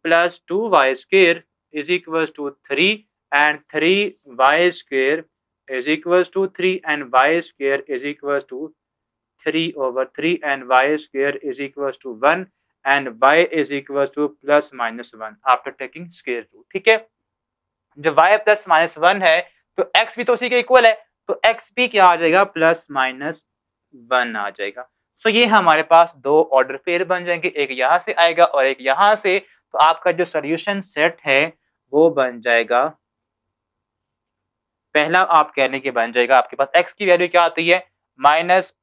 plus 2y square is equal to 3 and 3y square is equal to 3 and y square is equal to 3/3 and y square is equals to 1 and y is equals to plus minus 1 after taking square root। ठीक है, जब y plus minus 1 है तो x भी तो उसी के equal है, तो x भी क्या आ जाएगा, प्लस माइनस 1 आ जाएगा। सो ये हमारे पास दो ऑर्डर पेयर बन जाएंगे, एक यहाँ से आएगा और एक यहाँ से, तो आपका जो सोल्यूशन सेट है वो बन जाएगा, पहला आप कहने के बन जाएगा, आपके पास x की वैल्यू क्या आती है, माइनस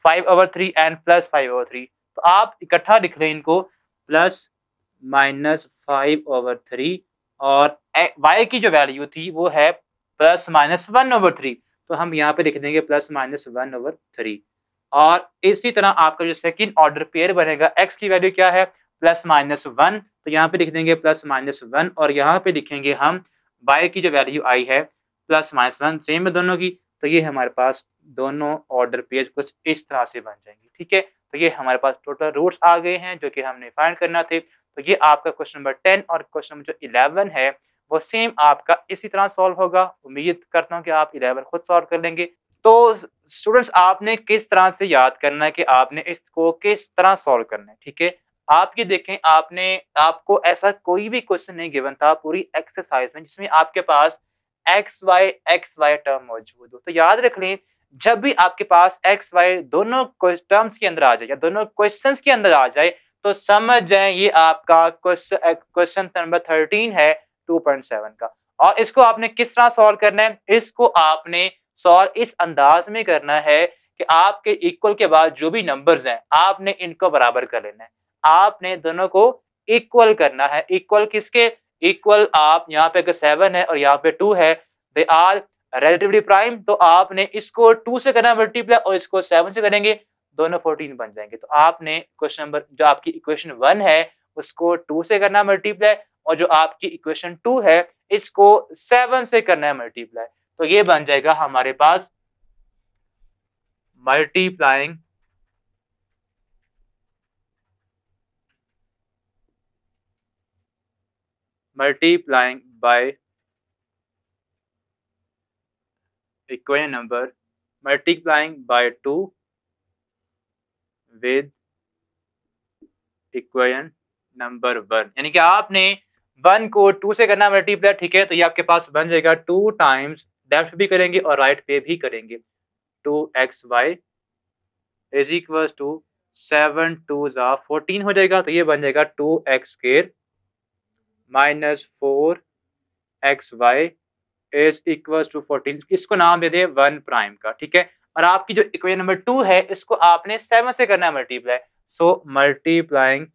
5/3 एंड प्लस 5/3, तो आप इकट्ठा लिख लें इनको, प्लस माइनस 5/3, और y की जो वैल्यू थी वो है प्लस माइनस 1/3, तो हम यहाँ पे लिख देंगे प्लस माइनस 1/3। और इसी तरह आपका जो सेकंड ऑर्डर पेयर बनेगा, x की वैल्यू क्या है, प्लस माइनस 1, तो यहाँ पे लिख देंगे प्लस माइनस 1, और यहाँ पे लिखेंगे हम y की जो वैल्यू आई है प्लस माइनस 1, सेम है दोनों की, तो ये हमारे पास दोनों ऑर्डर पेज कुछ इस तरह से बन जाएंगे। ठीक है, तो ये हमारे पास टोटल रूट्स आ गए हैं जो कि हमने फाइंड करना थे। तो ये आपका क्वेश्चन नंबर 10 और क्वेश्चन नंबर जो 11 है वो सेम आपका इसी तरह सॉल्व होगा। उम्मीद करता हूँ कि आप 11 खुद सॉल्व कर लेंगे। तो स्टूडेंट्स, आपने किस तरह से याद करना है कि आपने इसको किस तरह सॉल्व करना है। ठीक है, आप ये देखें, आपको ऐसा कोई भी क्वेश्चन नहीं गिवन था पूरी एक्सरसाइज में जिसमें आपके पास एक्स वाई टर्म मौजूद हो। तो याद रख लें, जब भी आपके पास एक्स वाई दोनों टर्म्स के अंदर आ जाए या दोनों क्वेश्चंस के अंदर आ जाए, तो समझ जाए ये आपका क्वेश्चन नंबर 13 है 2.7 का। और इसको आपने किस तरह सॉल्व करना है, इसको आपने सॉल्व इस अंदाज में करना है कि आपके इक्वल के बाद जो भी नंबर्स हैं आपने इनको बराबर कर लेना है। आपने दोनों को इक्वल करना है। इक्वल किसके, इक्वल आप यहाँ पे अगर 7 है और यहाँ पे 2 है, दे आर रिलेटिवली प्राइम, तो आपने इसको 2 से करना मल्टीप्लाई और इसको 7 से करेंगे, दोनों 14 बन जाएंगे। तो आपने क्वेश्चन नंबर जो आपकी इक्वेशन 1 है उसको 2 से करना मल्टीप्लाई, और जो आपकी इक्वेशन 2 है इसको 7 से करना है मल्टीप्लाई। तो ये बन जाएगा हमारे पास multiplying by equation number multiplying by 2 with equation number 1, यानी कि आपने 1 को 2 से करना मल्टीप्लाई, ठीक है। तो ये आपके पास बन जाएगा 2 टाइम्स लेफ्ट भी करेंगे और राइट पे भी करेंगे, 2xy इज इक्वल टू 7 2 जा 14 हो जाएगा। तो ये बन जाएगा 2x square minus 4xy is equal to 14। इसको नाम दे दे 1 प्राइम का, ठीक है। और आपकी जो इक्वेशन नंबर 2 है इसको आपने 7 से करना है multiply, so multiplying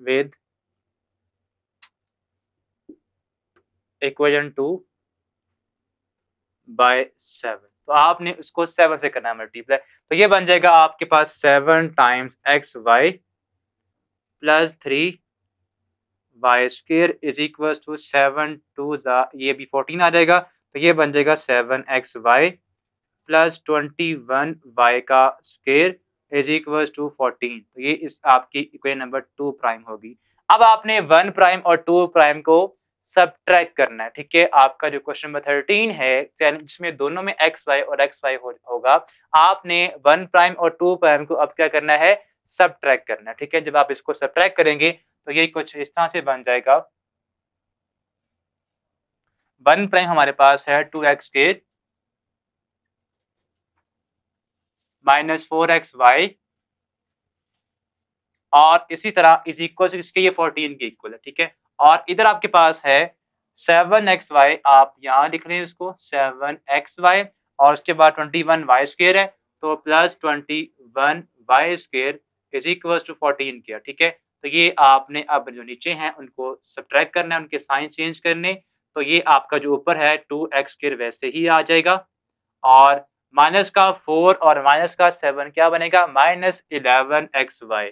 with equation 2 by 7, तो आपने उसको 7 से करना है मल्टीप्लाई। तो ये बन जाएगा आपके पास 7 times x y plus 3 y square is equal to 7 2 ये भी 14 आ जाएगा। तो ये बन जाएगा 7xy प्लस 21 वाई का स्क्वायर इज इक्वल टू 14। तो ये इस आपकी इक्वेशन नंबर 2 प्राइम होगी। अब आपने 1 प्राइम और 2 प्राइम को सब्ट्रैक्ट करना है, ठीक है। आपका जो क्वेश्चन नंबर 13 है जिसमें दोनों में एक्स वाई और एक्स वाई होगा, आपने 1 प्राइम और 2 प्राइम को अब क्या करना है, सब्ट्रैक्ट करना है, ठीक है। जब आप इसको सब्ट्रैक्ट करेंगे तो ये कुछ इस तरह से बन जाएगा। 1 प्राइम हमारे पास है 2x के माइनस 4xy और इसी तरह इज इक्वल टू इसके ये 14 के इक्वल है, ठीक है। और इधर आपके पास है 7xy, आप यहाँ लिख रहे हैं इसको 7xy और उसके बाद 21y स्क्वायर है, तो plus 21y square is equal to 14 किया, ठीक है। तो ये आपने अब जो नीचे हैं उनको सब्ट्रैक्ट करना है, उनके साइन चेंज करने। तो ये आपका जो ऊपर है 2x स्क्वायर वैसे ही आ जाएगा और माइनस का 4 और माइनस का 7 क्या बनेगा, minus 11xy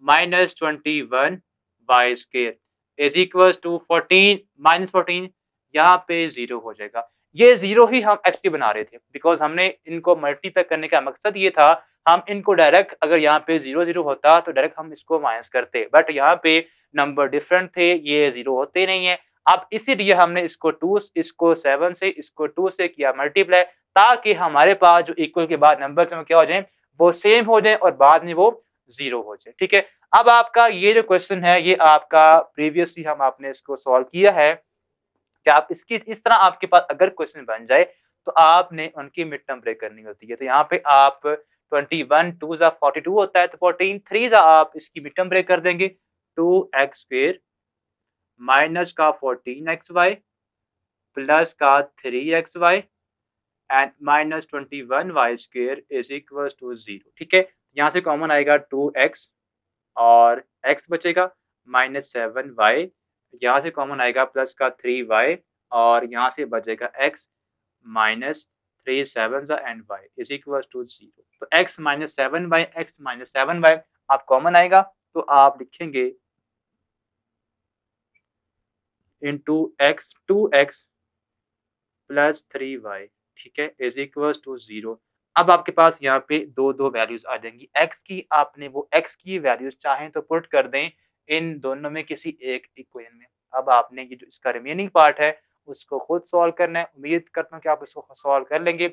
minus 21y square is equal to 14 minus 14, यहाँ पे 0 हो जाएगा। ये 0 ही हम एक्चुअली बना रहे थे बिकॉज हमने इनको मल्टीप्लाई करने का मकसद ये था, हम इनको डायरेक्ट अगर यहाँ पे 0 0 होता तो डायरेक्ट हम इसको माइनस करते, बट यहाँ पे नंबर डिफरेंट थे, ये 0 होते नहीं है। अब इसीलिए हमने इसको 2 इसको 7 से इसको 2 से किया मल्टीप्लाई, ताकि हमारे पास जो इक्वल के बाद नंबर क्या हो जाए, वो सेम हो जाए और बाद में वो 0 हो जाए, ठीक है। अब आपका ये जो क्वेश्चन है ये आपका प्रीवियसली हम आपने इसको सॉल्व किया है कि आप इसकी इस तरह आपके पास अगर क्वेश्चन बन जाए तो आपने उनकी मिड टर्म ब्रेक करनी होती है। तो यहाँ पे आप 21 2 जा 42 होता है, तो 14 3 जा आप इसकी मिड टर्म ब्रेक कर देंगे, 2x स्क्वायर माइनस का 14xy प्लस का 3xy and minus 21y square is equal to 0, ठीक है। यहाँ से कॉमन आएगा 2x और x बचेगा माइनस 7y, यहाँ से कॉमन आएगा प्लस का 3y और यहाँ से बचेगा x minus 3 7 and y is equal to 0। तो x minus 7y x minus 7y आप कॉमन आएगा तो आप लिखेंगे into x 2x plus 3y, ठीक है, इज इक्वल टू 0। अब आपके पास यहाँ पे दो वैल्यूज आ जाएंगी x की, आपने वो x की वैल्यूज चाहें तो पुट कर दें इन दोनों में किसी एक इक्वेशन में। अब आपने ये जो इसका रिमेनिंग पार्ट है उसको खुद सॉल्व करना है। उम्मीद करता हूँ कि आप इसको सॉल्व कर लेंगे।